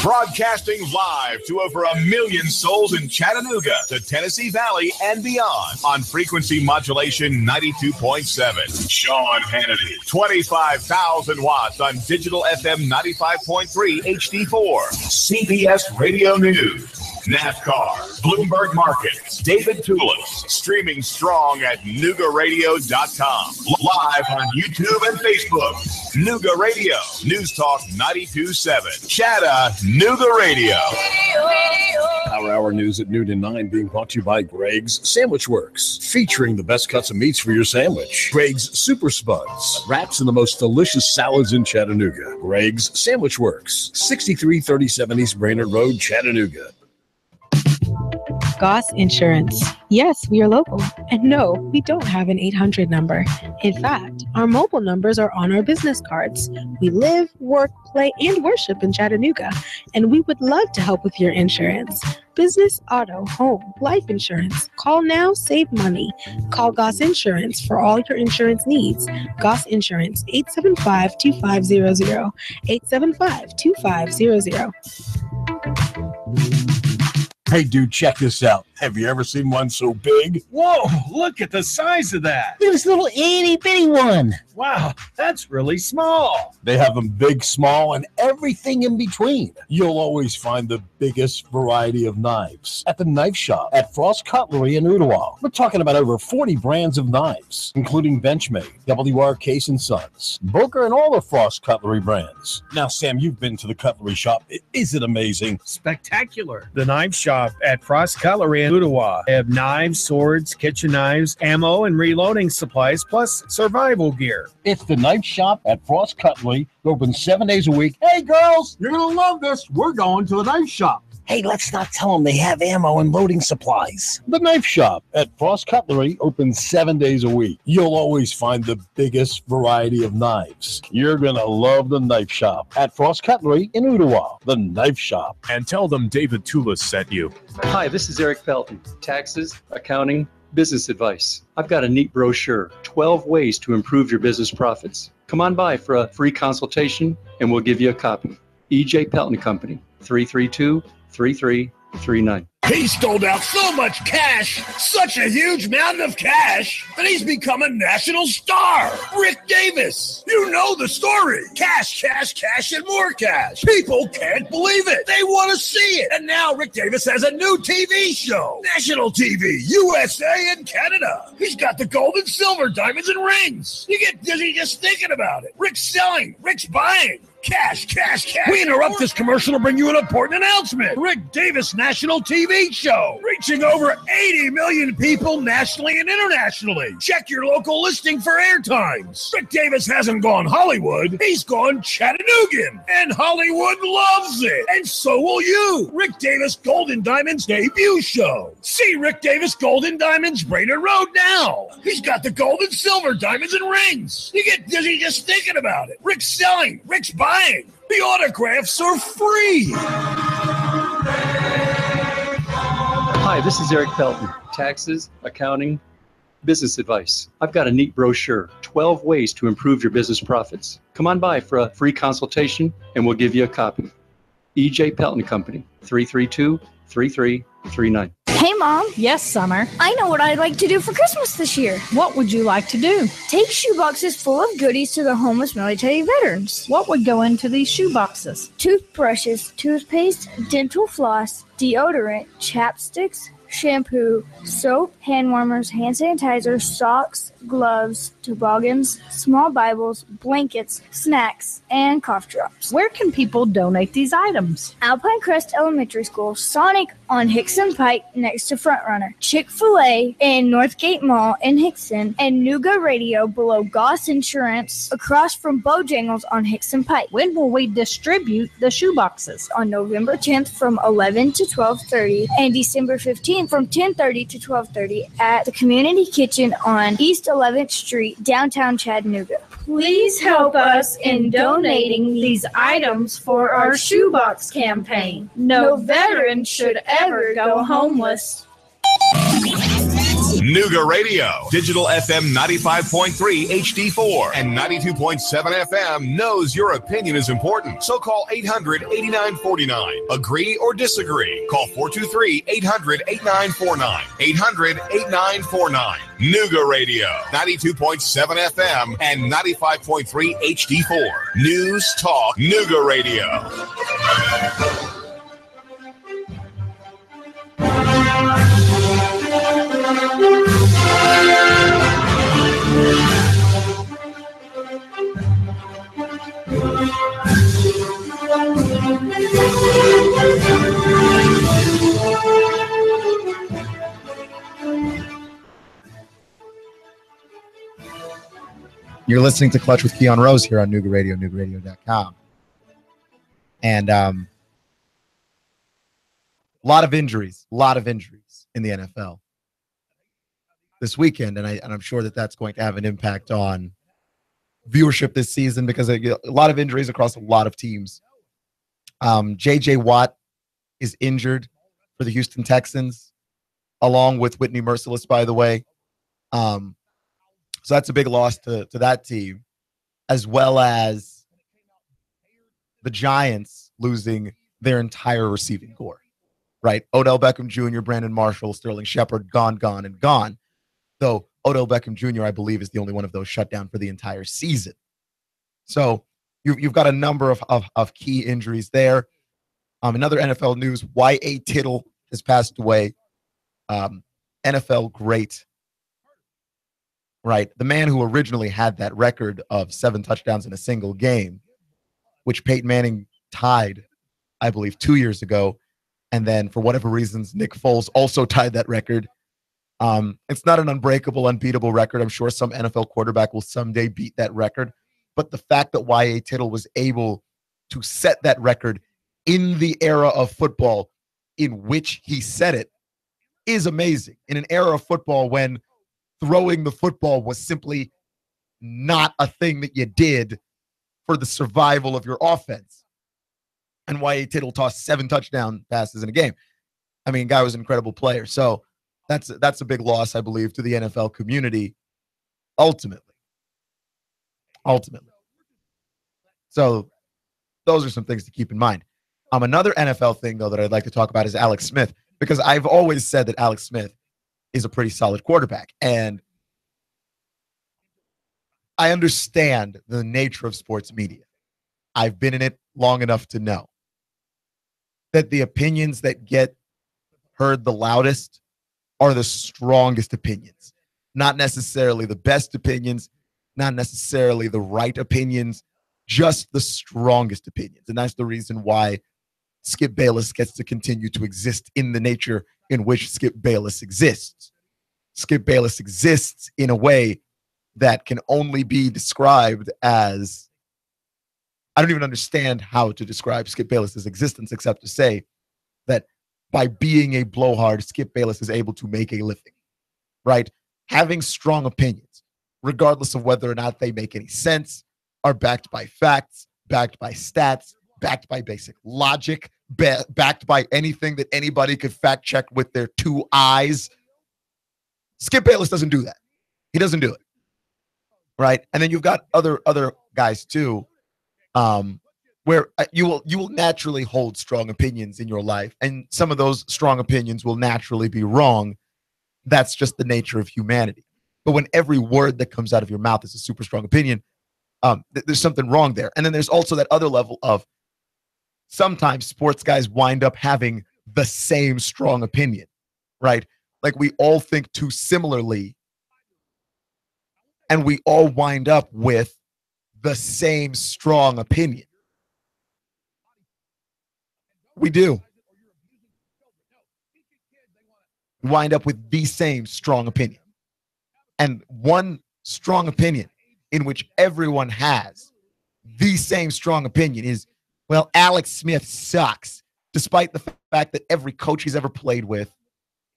Speaker 2: Broadcasting live to over 1 million souls in Chattanooga, the Tennessee Valley, and beyond on frequency modulation 92.7. Sean Hannity, 25,000 watts on digital FM 95.3 HD4. CBS Radio News. NASCAR, Bloomberg Markets, David Tulis, streaming strong at NoogaRadio.com. Live on YouTube and Facebook. Nooga Radio, News Talk 92.7. Chattanooga Radio.
Speaker 4: Power Hour News at noon and 9 being brought to you by Greg's Sandwich Works, featuring the best cuts of meats for your sandwich. Greg's Super Spuds, wraps and the most delicious salads in Chattanooga. Greg's Sandwich Works, 6337 East Brainerd Road, Chattanooga.
Speaker 5: Goss Insurance. Yes, we are local. And no, we don't have an 800 number. In fact, our mobile numbers are on our business cards. We live, work, play, and worship in Chattanooga, and we would love to help with your insurance. Business, auto, home, life insurance. Call now, save money. Call Goss Insurance for all your insurance needs. Goss Insurance, 875-2500. 875-2500.
Speaker 4: Hey, dude, check this out. Have you ever seen one so big?
Speaker 6: Whoa, look at the size of that.
Speaker 4: Look at this little itty-bitty one.
Speaker 6: Wow, that's really small.
Speaker 4: They have them big, small, and everything in between. You'll always find the biggest variety of knives at the knife shop at Frost Cutlery in Ottawa. We're talking about over 40 brands of knives, including Benchmade, W.R. Case & Sons, Booker, and all the Frost Cutlery brands. Now, Sam, you've been to the cutlery shop. Is it amazing?
Speaker 6: Spectacular. The knife shop at Frost Cutlery in Ottawa. They have knives, swords, kitchen knives, ammo, and reloading supplies, plus survival gear.
Speaker 4: It's the knife shop at Frost Cutlery, open 7 days a week. Hey, girls, you're going to love this. We're going to the knife shop. Hey, let's not tell them they have ammo and loading supplies. The knife shop at Frost Cutlery, open 7 days a week. You'll always find the biggest variety of knives. You're going to love the knife shop at Frost Cutlery in Ottawa. The knife shop.
Speaker 3: And tell them David Tulis sent you.
Speaker 8: Hi, this is Eric Felton. Taxes, accounting, business advice. I've got a neat brochure, 12 ways to improve your business profits. Come on by for a free consultation and we'll give you a copy. E.J. Pelton Company, 332-3339.
Speaker 7: He's doled out so much cash, such a huge mountain of cash, that he's become a national star. Rick Davis. You know the story. Cash, cash, cash, and more cash. People can't believe it. They want to see it. And now Rick Davis has a new TV show. National TV, USA and Canada. He's got the gold and silver, diamonds and rings. You get dizzy just thinking about it. Rick's selling. Rick's buying. Cash, cash, cash. We interrupt this commercial to bring you an important announcement. Rick Davis National TV Show, reaching over 80 million people nationally and internationally. Check your local listing for airtimes. Rick Davis hasn't gone Hollywood. He's gone Chattanoogan. And Hollywood loves it. And so will you. Rick Davis Gold and Diamonds debut show. See Rick Davis Gold and Diamonds Brainerd Road now. He's got the gold and silver, diamonds and rings. You get dizzy just thinking about it. Rick's selling. Rick's buying. The autographs are free.
Speaker 8: Hi, this is Eric Pelton. Taxes, accounting, business advice. I've got a neat brochure, 12 ways to improve your business profits. Come on by for a free consultation and we'll give you a copy. E.J. Pelton Company, 332-3339.
Speaker 10: Hey, Mom.
Speaker 11: Yes, Summer.
Speaker 10: I know what I'd like to do for Christmas this year.
Speaker 11: What would you like to do?
Speaker 10: Take shoeboxes full of goodies to the homeless military veterans.
Speaker 11: What would go into these shoeboxes?
Speaker 10: Toothbrushes, toothpaste, dental floss, deodorant, chapsticks, shampoo, soap, hand warmers, hand sanitizer, socks, gloves, toboggans, small Bibles, blankets, snacks, and cough drops.
Speaker 11: Where can people donate these items?
Speaker 10: Alpine Crest Elementary School, Sonic on Hickson Pike next to Frontrunner, Chick-fil-A in Northgate Mall in Hickson, and Nooga Radio below Goss Insurance across from Bojangles on Hickson Pike.
Speaker 11: When will we distribute the shoeboxes?
Speaker 10: On November 10th from 11 to 12:30 and December 15th from 10:30 to 12:30 at the Community Kitchen on East 11th Street, downtown Chattanooga.
Speaker 9: Please help us in donating these items for our shoebox campaign. No veteran should ever go homeless.
Speaker 2: Nooga Radio, digital FM 95.3 HD4 and 92.7 FM knows your opinion is important. So call 800-8949. Agree or disagree? Call 423-800-8949. 800-8949. Nooga Radio, 92.7 FM and 95.3 HD4. News Talk Nooga Radio.
Speaker 1: You're listening to Clutch with Keon Rose here on Nooga Radio, NoogaRadio.com. And a lot of injuries in the NFL this weekend, and I'm sure that that's going to have an impact on viewership this season because a lot of injuries across a lot of teams. J.J. Watt is injured for the Houston Texans, along with Whitney Merciless, by the way. So that's a big loss to that team, as well as the Giants losing their entire receiving corps, right? Odell Beckham Jr., Brandon Marshall, Sterling Shepard, gone, and gone. Though Odell Beckham Jr., I believe, is the only one of those shut down for the entire season. So you've got a number of key injuries there. Another NFL news, Y.A. Tittle has passed away. NFL great, right? The man who originally had that record of 7 touchdowns in a single game, which Peyton Manning tied, I believe, 2 years ago. And then for whatever reasons, Nick Foles also tied that record. It's not an unbreakable, unbeatable record. I'm sure some NFL quarterback will someday beat that record. But the fact that Y.A. Tittle was able to set that record in the era of football in which he set it is amazing. In an era of football when throwing the football was simply not a thing that you did for the survival of your offense. And Y.A. Tittle tossed 7 touchdown passes in a game. I mean, guy was an incredible player. So that's a big loss, I believe, to the NFL community, ultimately. So those are some things to keep in mind. Another NFL thing, though, that I'd like to talk about is Alex Smith. because I've always said that Alex Smith is a pretty solid quarterback. And I understand the nature of sports media. I've been in it long enough to know that the opinions that get heard the loudest are the strongest opinions, not necessarily the best opinions, not necessarily the right opinions, just the strongest opinions. And that's the reason why Skip Bayless gets to continue to exist in the nature in which Skip Bayless exists. Skip Bayless exists in a way that can only be described as, I don't even understand how to describe Skip Bayless's existence except to say that by being a blowhard, Skip Bayless is able to make a living, right? Having strong opinions, regardless of whether or not they make any sense, are backed by facts, backed by stats, backed by basic logic, backed by anything that anybody could fact check with their two eyes. Skip Bayless doesn't do that. He doesn't do it, right? And then you've got other guys too, where you will naturally hold strong opinions in your life, and some of those strong opinions will naturally be wrong. That's just the nature of humanity. But when every word that comes out of your mouth is a super strong opinion, there's something wrong there. And then there's also that other level of sometimes sports guys wind up having the same strong opinion, right? Like we all think too similarly, and we all wind up with the same strong opinion. We do. We wind up with the same strong opinion. And one strong opinion in which everyone has the same strong opinion is, well, Alex Smith sucks, despite the fact that every coach he's ever played with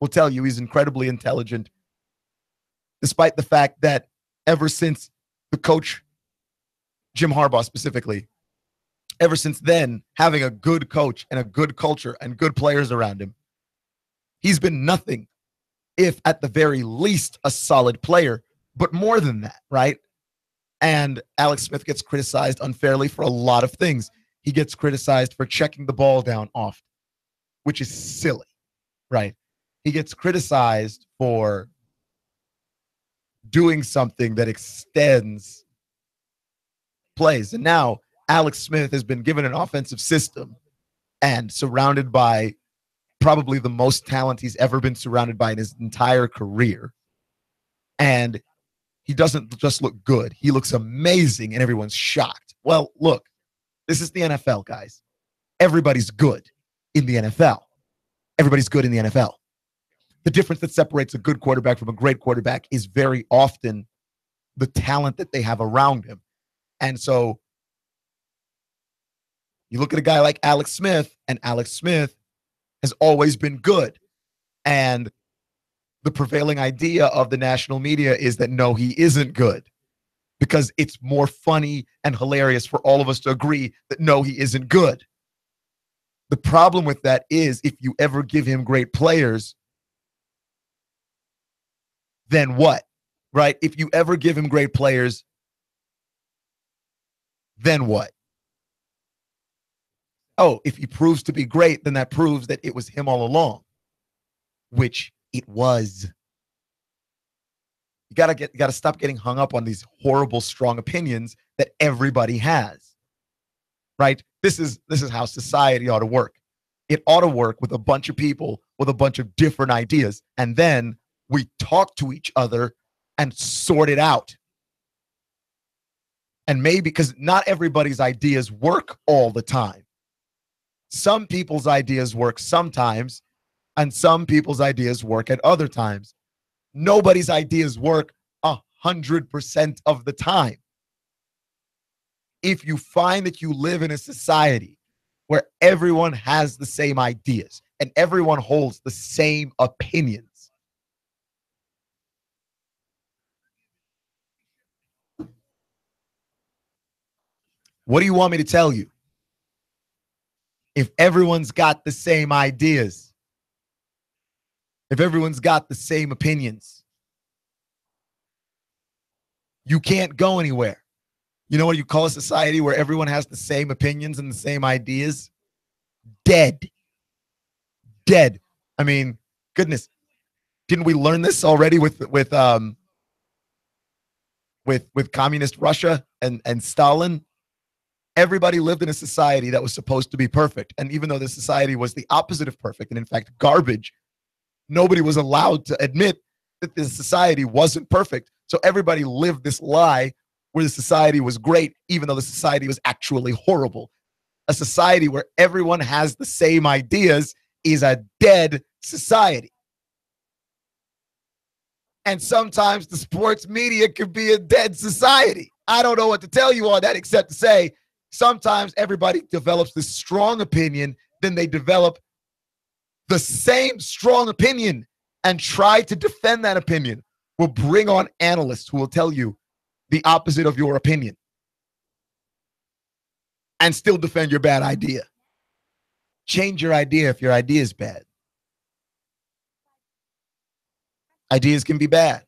Speaker 1: will tell you he's incredibly intelligent, despite the fact that ever since the coach, Jim Harbaugh specifically, ever since then, having a good coach and a good culture and good players around him, he's been nothing if at the very least a solid player, but more than that, right? And Alex Smith gets criticized unfairly for a lot of things. He gets criticized for checking the ball down often, which is silly, right? He gets criticized for doing something that extends plays. And now Alex Smith has been given an offensive system and surrounded by probably the most talent he's ever been surrounded by in his entire career. And he doesn't just look good. He looks amazing, and everyone's shocked. Well, look, this is the NFL, guys. Everybody's good in the NFL. Everybody's good in the NFL. The difference that separates a good quarterback from a great quarterback is very often the talent that they have around him. And so you look at a guy like Alex Smith, and Alex Smith has always been good. And the prevailing idea of the national media is that no, he isn't good, because it's more funny and hilarious for all of us to agree that no, he isn't good. The problem with that is if you ever give him great players, then what, right? If you ever give him great players, then what? Oh, if he proves to be great, then that proves that it was him all along, which it was. You gotta stop getting hung up on these horrible, strong opinions that everybody has, right? This is how society ought to work. It ought to work with a bunch of people with a bunch of different ideas, and then we talk to each other and sort it out. And maybe because not everybody's ideas work all the time. Some people's ideas work sometimes, and some people's ideas work at other times. Nobody's ideas work 100% of the time. If you find that you live in a society where everyone has the same ideas and everyone holds the same opinions, what do you want me to tell you? If everyone's got the same ideas, if everyone's got the same opinions, you can't go anywhere. You know what you call a society where everyone has the same opinions and the same ideas? Dead. Dead. I mean, goodness, didn't we learn this already with communist Russia and Stalin? Everybody lived in a society that was supposed to be perfect. And even though the society was the opposite of perfect, and in fact, garbage, nobody was allowed to admit that the society wasn't perfect. So everybody lived this lie where the society was great, even though the society was actually horrible. A society where everyone has the same ideas is a dead society. And sometimes the sports media can be a dead society. I don't know what to tell you on that except to say sometimes everybody develops this strong opinion, then they develop the same strong opinion and try to defend that opinion. We'll bring on analysts who will tell you the opposite of your opinion and still defend your bad idea. Change your idea if your idea is bad. Ideas can be bad.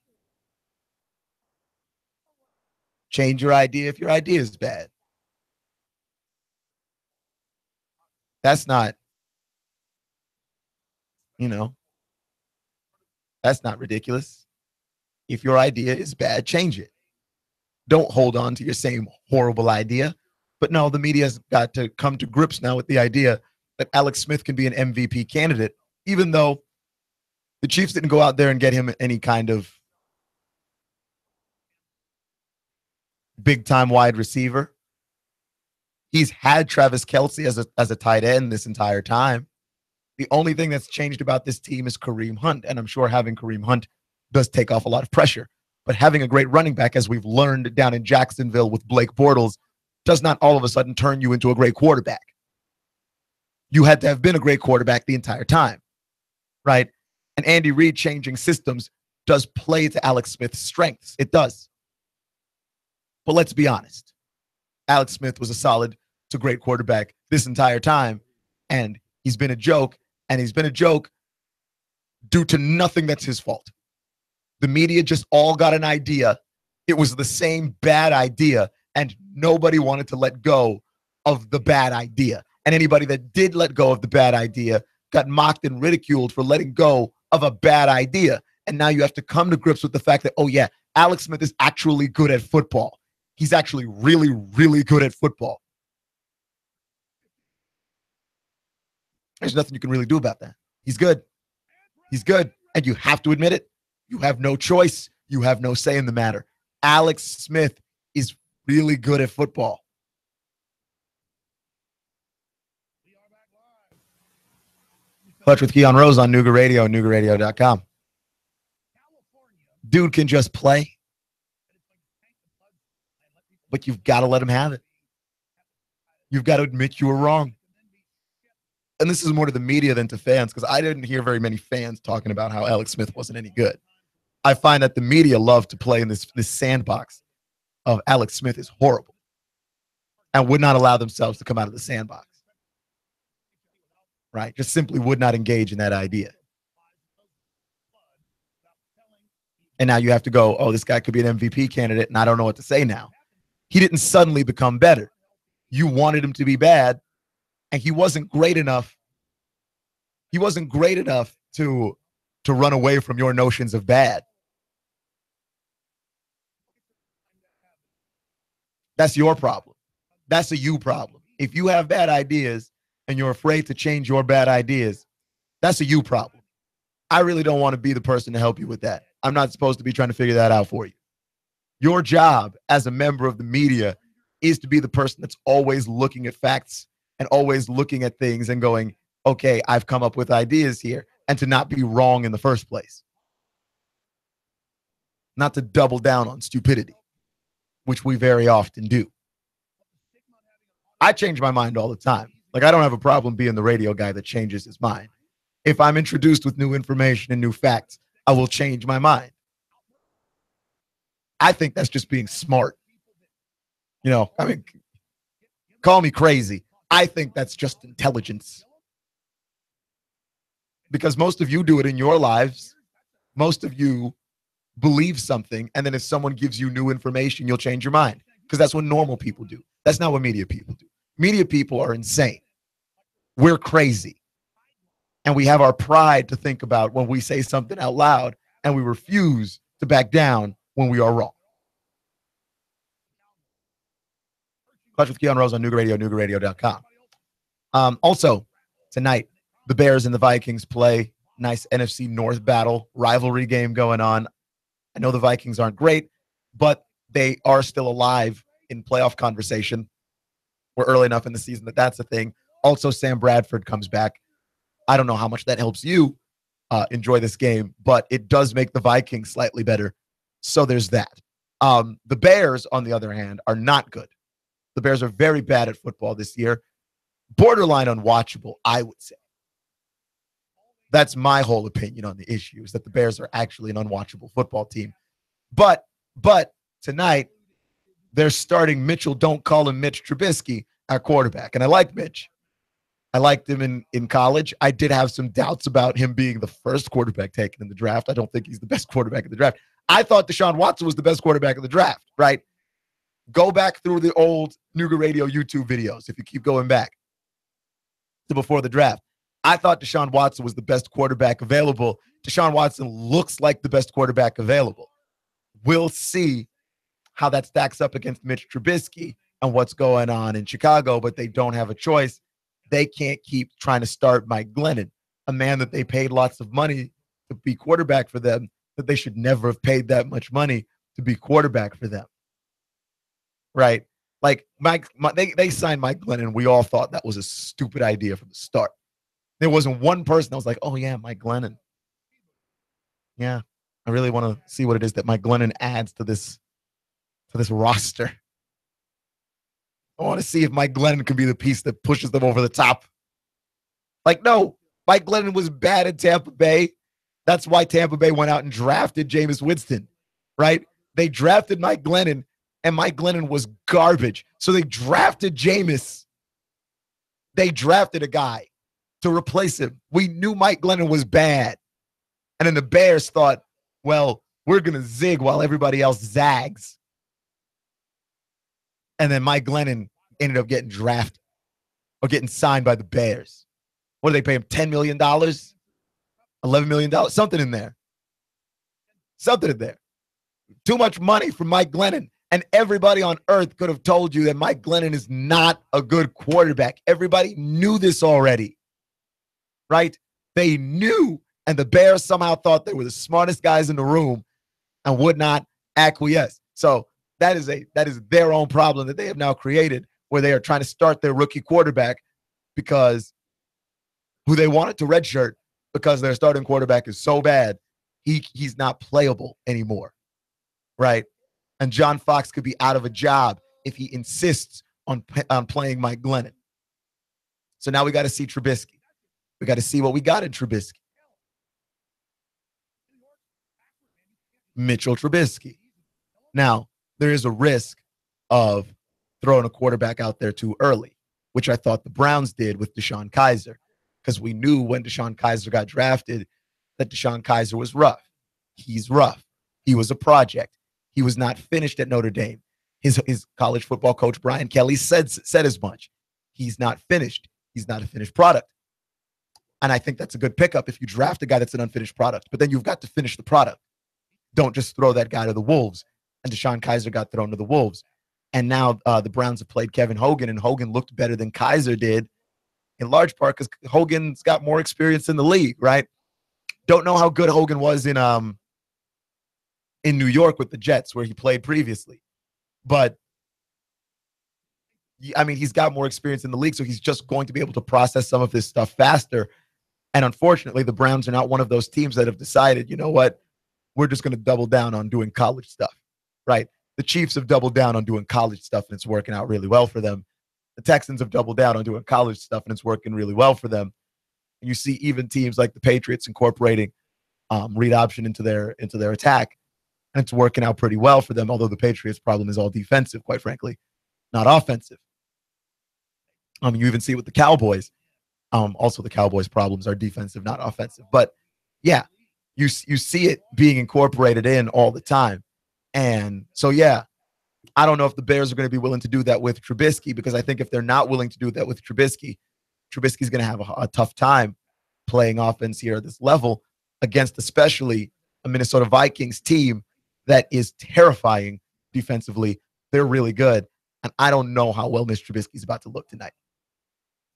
Speaker 1: Change your idea if your idea is bad. That's not, that's not ridiculous. If your idea is bad, change it. Don't hold on to your same horrible idea. But no, the media's got to come to grips now with the idea that Alex Smith can be an MVP candidate, even though the Chiefs didn't go out there and get him any kind of big-time wide receiver. He's had Travis Kelce as a tight end this entire time. The only thing that's changed about this team is Kareem Hunt, and I'm sure having Kareem Hunt does take off a lot of pressure. But having a great running back, as we've learned down in Jacksonville with Blake Bortles, does not all of a sudden turn you into a great quarterback. You had to have been a great quarterback the entire time, right? And Andy Reid changing systems does play to Alex Smith's strengths. It does. But let's be honest. Alex Smith was a solid to great quarterback this entire time, and he's been a joke, and he's been a joke due to nothing that's his fault. The media just all got an idea. It was the same bad idea, and nobody wanted to let go of the bad idea. And anybody that did let go of the bad idea got mocked and ridiculed for letting go of a bad idea. And now you have to come to grips with the fact that, oh yeah, Alex Smith is actually good at football. He's actually really, really good at football. There's nothing you can really do about that. He's good. He's good. And you have to admit it. You have no choice. You have no say in the matter. Alex Smith is really good at football. Clutch with Keon Rose on Nooga Radio, NoogaRadio.com. Dude can just play, but you've got to let him have it. You've got to admit you were wrong. And this is more to the media than to fans, because I didn't hear very many fans talking about how Alex Smith wasn't any good. I find that the media love to play in this sandbox of Alex Smith is horrible and would not allow themselves to come out of the sandbox. Right? Just simply would not engage in that idea. And now you have to go, oh, this guy could be an MVP candidate, and I don't know what to say now. He didn't suddenly become better. You wanted him to be bad, and he wasn't great enough. He wasn't great enough to run away from your notions of bad. That's your problem. That's a you problem. If you have bad ideas and you're afraid to change your bad ideas, that's a you problem. I really don't want to be the person to help you with that. I'm not supposed to be trying to figure that out for you. Your job as a member of the media is to be the person that's always looking at facts and always looking at things and going, okay, I've come up with ideas here, and to not be wrong in the first place. Not to double down on stupidity, which we very often do. I change my mind all the time. Like, I don't have a problem being the radio guy that changes his mind. If I'm introduced with new information and new facts, I will change my mind. I think that's just being smart. You know, I mean, call me crazy. I think that's just intelligence. Because most of you do it in your lives. Most of you believe something, and then if someone gives you new information, you'll change your mind. Because that's what normal people do. That's not what media people do. Media people are insane. We're crazy. And we have our pride to think about when we say something out loud, and we refuse to back down when we are wrong. Clutch with Keon Rose on Nooga Radio, NoogaRadio.com. Also, tonight, the Bears and the Vikings play. Nice NFC North battle, rivalry game going on. I know the Vikings aren't great, but they are still alive in playoff conversation. We're early enough in the season that that's a thing. Also, Sam Bradford comes back. I don't know how much that helps you enjoy this game, but it does make the Vikings slightly better. So there's that. The Bears, on the other hand, are not good. The Bears are very bad at football this year. Borderline unwatchable, I would say. That's my whole opinion on the issue, is that the Bears are actually an unwatchable football team. But tonight, they're starting Mitchell, don't call him Mitch Trubisky, our quarterback. And I like Mitch. I liked him in college. I did have some doubts about him being the first quarterback taken in the draft. I don't think he's the best quarterback in the draft. I thought Deshaun Watson was the best quarterback in the draft, right? Go back through the old Nooga Radio YouTube videos if you keep going back to before the draft. I thought Deshaun Watson was the best quarterback available. Deshaun Watson looks like the best quarterback available. We'll see how that stacks up against Mitch Trubisky and what's going on in Chicago, but they don't have a choice. They can't keep trying to start Mike Glennon, a man that they paid lots of money to be quarterback for them, that they should never have paid that much money to be quarterback for them. Right? Like they signed Mike Glennon. We all thought that was a stupid idea from the start. There wasn't one person that was like, oh yeah, Mike Glennon. Yeah, I really want to see what it is that Mike Glennon adds to this roster. I want to see if Mike Glennon can be the piece that pushes them over the top. Like, no, Mike Glennon was bad in Tampa Bay. That's why Tampa Bay went out and drafted Jameis Winston, right? They drafted Mike Glennon, and Mike Glennon was garbage. So they drafted Jameis. They drafted a guy to replace him. We knew Mike Glennon was bad. And then the Bears thought, well, we're going to zig while everybody else zags. And then Mike Glennon ended up getting drafted or getting signed by the Bears. What did they pay him? $10 million? $11 million? Something in there. Something in there. Too much money for Mike Glennon. And everybody on earth could have told you that Mike Glennon is not a good quarterback. Everybody knew this already. Right? They knew, and the Bears somehow thought they were the smartest guys in the room and would not acquiesce. So that is their own problem that they have now created, where they are trying to start their rookie quarterback because who they wanted to redshirt because their starting quarterback is so bad, he's not playable anymore. Right? And John Fox could be out of a job if he insists on playing Mike Glennon. So now we got to see Trubisky. We got to see what we got in Trubisky. Mitchell Trubisky. Now, there is a risk of throwing a quarterback out there too early, which I thought the Browns did with Deshaun Kaiser, because we knew when Deshaun Kaiser got drafted that Deshaun Kaiser was rough. He's rough. He was a project. He was not finished at Notre Dame. His college football coach, Brian Kelly, said as much. He's not finished. He's not a finished product. And I think that's a good pickup if you draft a guy that's an unfinished product. But then you've got to finish the product. Don't just throw that guy to the Wolves. And Deshaun Kaiser got thrown to the Wolves. And now the Browns have played Kevin Hogan, and Hogan looked better than Kaiser did, in large part because Hogan's got more experience in the league, right? Don't know how good Hogan was in New York with the Jets, where he played previously. But, I mean, he's got more experience in the league, so he's just going to be able to process some of this stuff faster. And unfortunately, the Browns are not one of those teams that have decided, you know what, we're just going to double down on doing college stuff, right? The Chiefs have doubled down on doing college stuff, and it's working out really well for them. The Texans have doubled down on doing college stuff, and it's working really well for them. And you see even teams like the Patriots incorporating read option into their attack, and it's working out pretty well for them, although the Patriots' problem is all defensive, quite frankly, not offensive. You even see it with the Cowboys. Also, the Cowboys' problems are defensive, not offensive. But, yeah, you see it being incorporated in all the time. And so, yeah, I don't know if the Bears are going to be willing to do that with Trubisky, because I think if they're not willing to do that with Trubisky, Trubisky's going to have a tough time playing offense here at this level against especially a Minnesota Vikings team that is terrifying defensively. They're really good. And I don't know how well Mitch Trubisky's about to look tonight.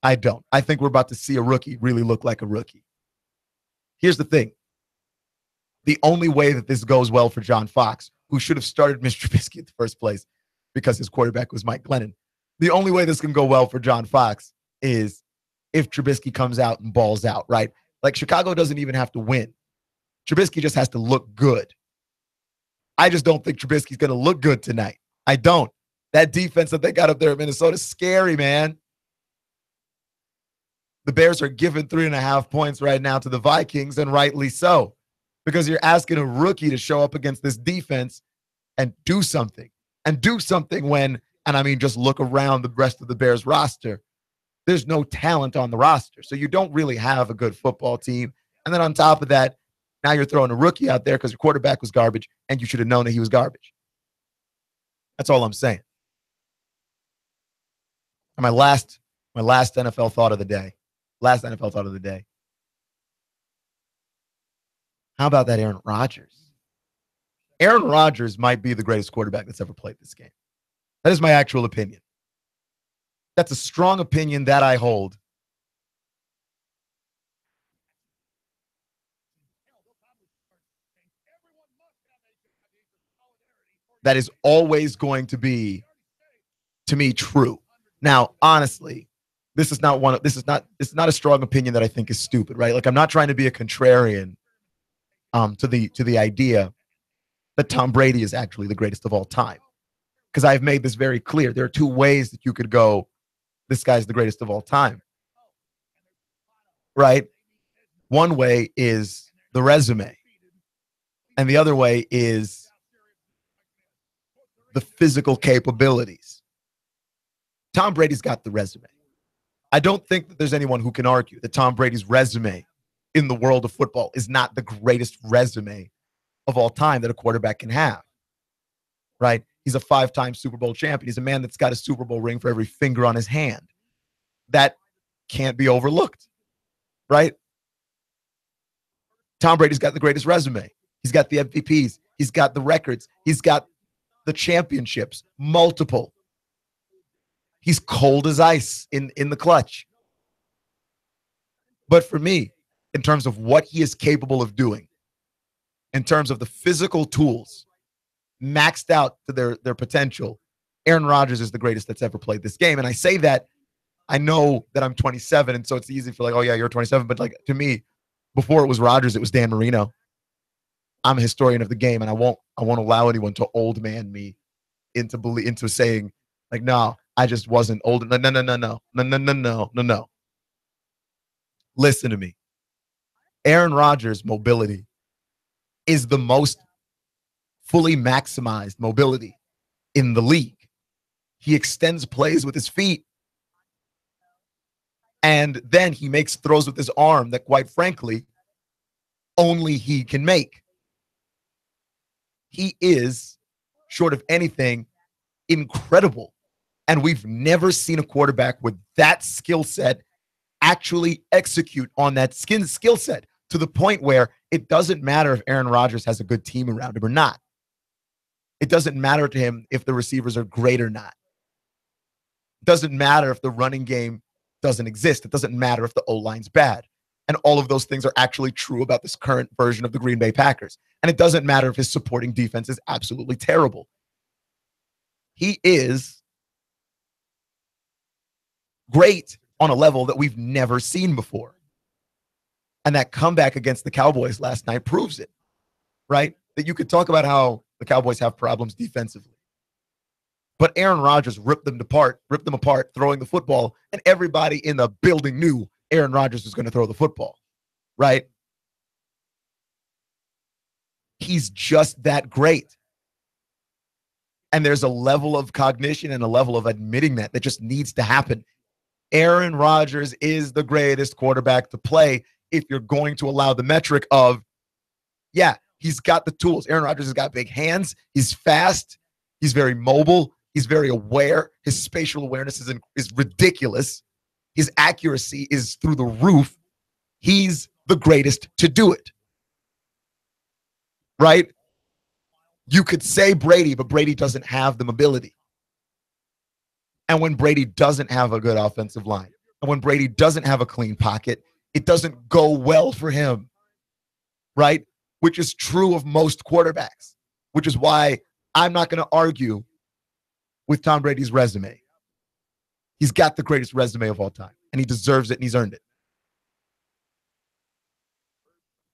Speaker 1: I don't. I think we're about to see a rookie really look like a rookie. Here's the thing. The only way that this goes well for John Fox, who should have started Mitch Trubisky in the first place because his quarterback was Mike Glennon, the only way this can go well for John Fox is if Trubisky comes out and balls out, right? Like, Chicago doesn't even have to win. Trubisky just has to look good. I just don't think Trubisky's going to look good tonight. I don't. That defense that they got up there in Minnesota is scary, man. The Bears are giving 3.5 points right now to the Vikings, and rightly so, because you're asking a rookie to show up against this defense and do something. And do something when, and I mean, just look around the rest of the Bears roster. There's no talent on the roster. So you don't really have a good football team. And then on top of that, now you're throwing a rookie out there because your quarterback was garbage, and you should have known that he was garbage. That's all I'm saying. And my last NFL thought of the day. How about that Aaron Rodgers? Aaron Rodgers might be the greatest quarterback that's ever played this game. That is my actual opinion. That's a strong opinion that I hold. That is always going to be, to me, true. Now, honestly, this is not a strong opinion that I think is stupid, right? Like, I'm not trying to be a contrarian to the idea that Tom Brady is actually the greatest of all time. Because I've made this very clear. There are two ways that you could go, this guy's the greatest of all time. Right? One way is the resume. And the other way is the physical capabilities. Tom Brady's got the resume. I don't think that there's anyone who can argue that Tom Brady's resume in the world of football is not the greatest resume of all time that a quarterback can have. Right? He's a 5-time Super Bowl champion. He's a man that's got a Super Bowl ring for every finger on his hand. That can't be overlooked. Right? Tom Brady's got the greatest resume. He's got the MVPs. He's got the records. He's got the championships, multiple. He's cold as ice in the clutch. But for me, in terms of what he is capable of doing, in terms of the physical tools, maxed out to their potential, Aaron Rodgers is the greatest that's ever played this game. And I say that, I know that I'm 27, and so it's easy for like, oh yeah, you're 27. But like, to me, before it was Rodgers, it was Dan Marino. I'm a historian of the game, and I won't allow anyone to old man me into saying like, no, I just wasn't old. No. Listen to me. Aaron Rodgers' mobility is the most fully maximized mobility in the league. He extends plays with his feet. And then he makes throws with his arm that, quite frankly, only he can make. He is, short of anything, incredible. And we've never seen a quarterback with that skill set actually execute on that skill set to the point where it doesn't matter if Aaron Rodgers has a good team around him or not. It doesn't matter to him if the receivers are great or not. It doesn't matter if the running game doesn't exist. It doesn't matter if the O-line's bad. And all of those things are actually true about this current version of the Green Bay Packers. And it doesn't matter if his supporting defense is absolutely terrible. He is great on a level that we've never seen before. And that comeback against the Cowboys last night proves it, right? That you could talk about how the Cowboys have problems defensively. But Aaron Rodgers ripped them apart, throwing the football, and everybody in the building knew Aaron Rodgers was going to throw the football, right? He's just that great. And there's a level of cognition and a level of admitting that just needs to happen. Aaron Rodgers is the greatest quarterback to play if you're going to allow the metric of, yeah, he's got the tools. Aaron Rodgers has got big hands. He's fast. He's very mobile. He's very aware. His spatial awareness is ridiculous. His accuracy is through the roof. He's the greatest to do it. Right? You could say Brady, but Brady doesn't have the mobility. And when Brady doesn't have a good offensive line, and when Brady doesn't have a clean pocket, it doesn't go well for him. Right? Which is true of most quarterbacks, which is why I'm not going to argue with Tom Brady's resume. He's got the greatest resume of all time, and he deserves it, and he's earned it.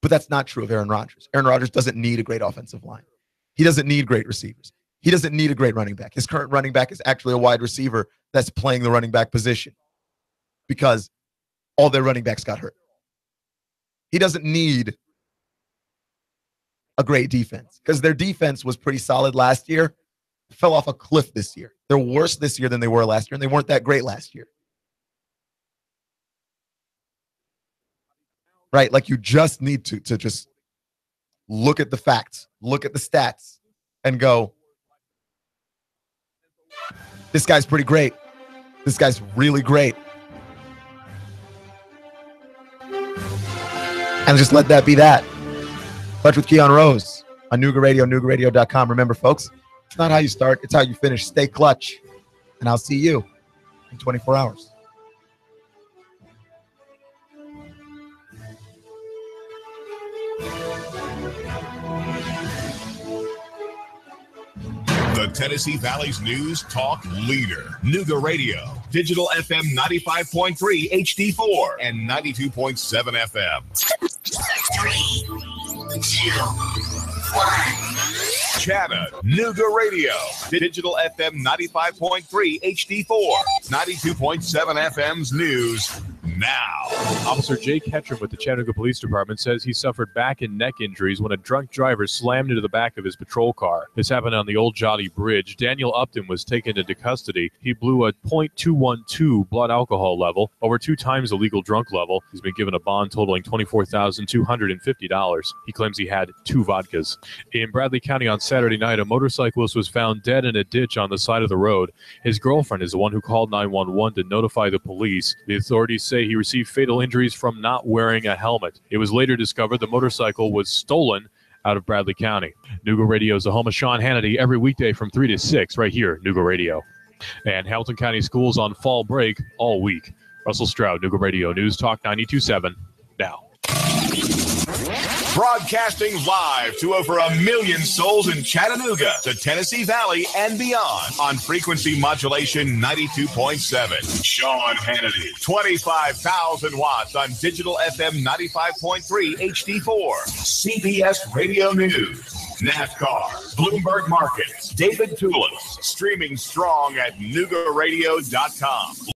Speaker 1: But that's not true of Aaron Rodgers. Aaron Rodgers doesn't need a great offensive line. He doesn't need great receivers. He doesn't need a great running back. His current running back is actually a wide receiver that's playing the running back position because all their running backs got hurt. He doesn't need a great defense because their defense was pretty solid last year. Fell off a cliff this year. They're worse this year than they were last year, and they weren't that great last year. Right? Like you just need to just look at the facts, look at the stats, and go, this guy's pretty great. This guy's really great. And just let that be that. Clutch with Keon Rose on Nooga Radio, NoogaRadio.com. Remember, folks, it's not how you start, it's how you finish. Stay clutch. And I'll see you in 24 hours.
Speaker 2: The Tennessee Valley's news talk leader. Nooga Radio. Digital FM 95.3 HD4 and 92.7 FM. 3, 2, 1. Chattanooga Radio. Digital FM 95.3 HD4. 92.7 FM's news now.
Speaker 3: Officer Jake Ketchum with the Chattanooga Police Department says he suffered back and neck injuries when a drunk driver slammed into the back of his patrol car. This happened on the Old Jolly Bridge. Daniel Upton was taken into custody. He blew a .212 blood alcohol level, over 2 times the legal drunk level. He's been given a bond totaling $24,250. He claims he had 2 vodkas. In Bradley County on Saturday night, a motorcyclist was found dead in a ditch on the side of the road. His girlfriend is the one who called 911 to notify the police. The authorities say he received fatal injuries from not wearing a helmet. It was later discovered the motorcycle was stolen out of Bradley County. Nooga Radio is the home of Sean Hannity every weekday from 3 to 6 right here, Nooga Radio. And Hamilton County schools on fall break all week. Russell Stroud, Nooga Radio, News Talk 92.7 now.
Speaker 2: Broadcasting live to over 1 million souls in Chattanooga, the Tennessee Valley, and beyond on frequency modulation 92.7. Sean Hannity, 25,000 watts on digital FM 95.3 HD4. CBS Radio News. NASCAR, Bloomberg Markets, David Tulis, streaming strong at NoogaRadio.com.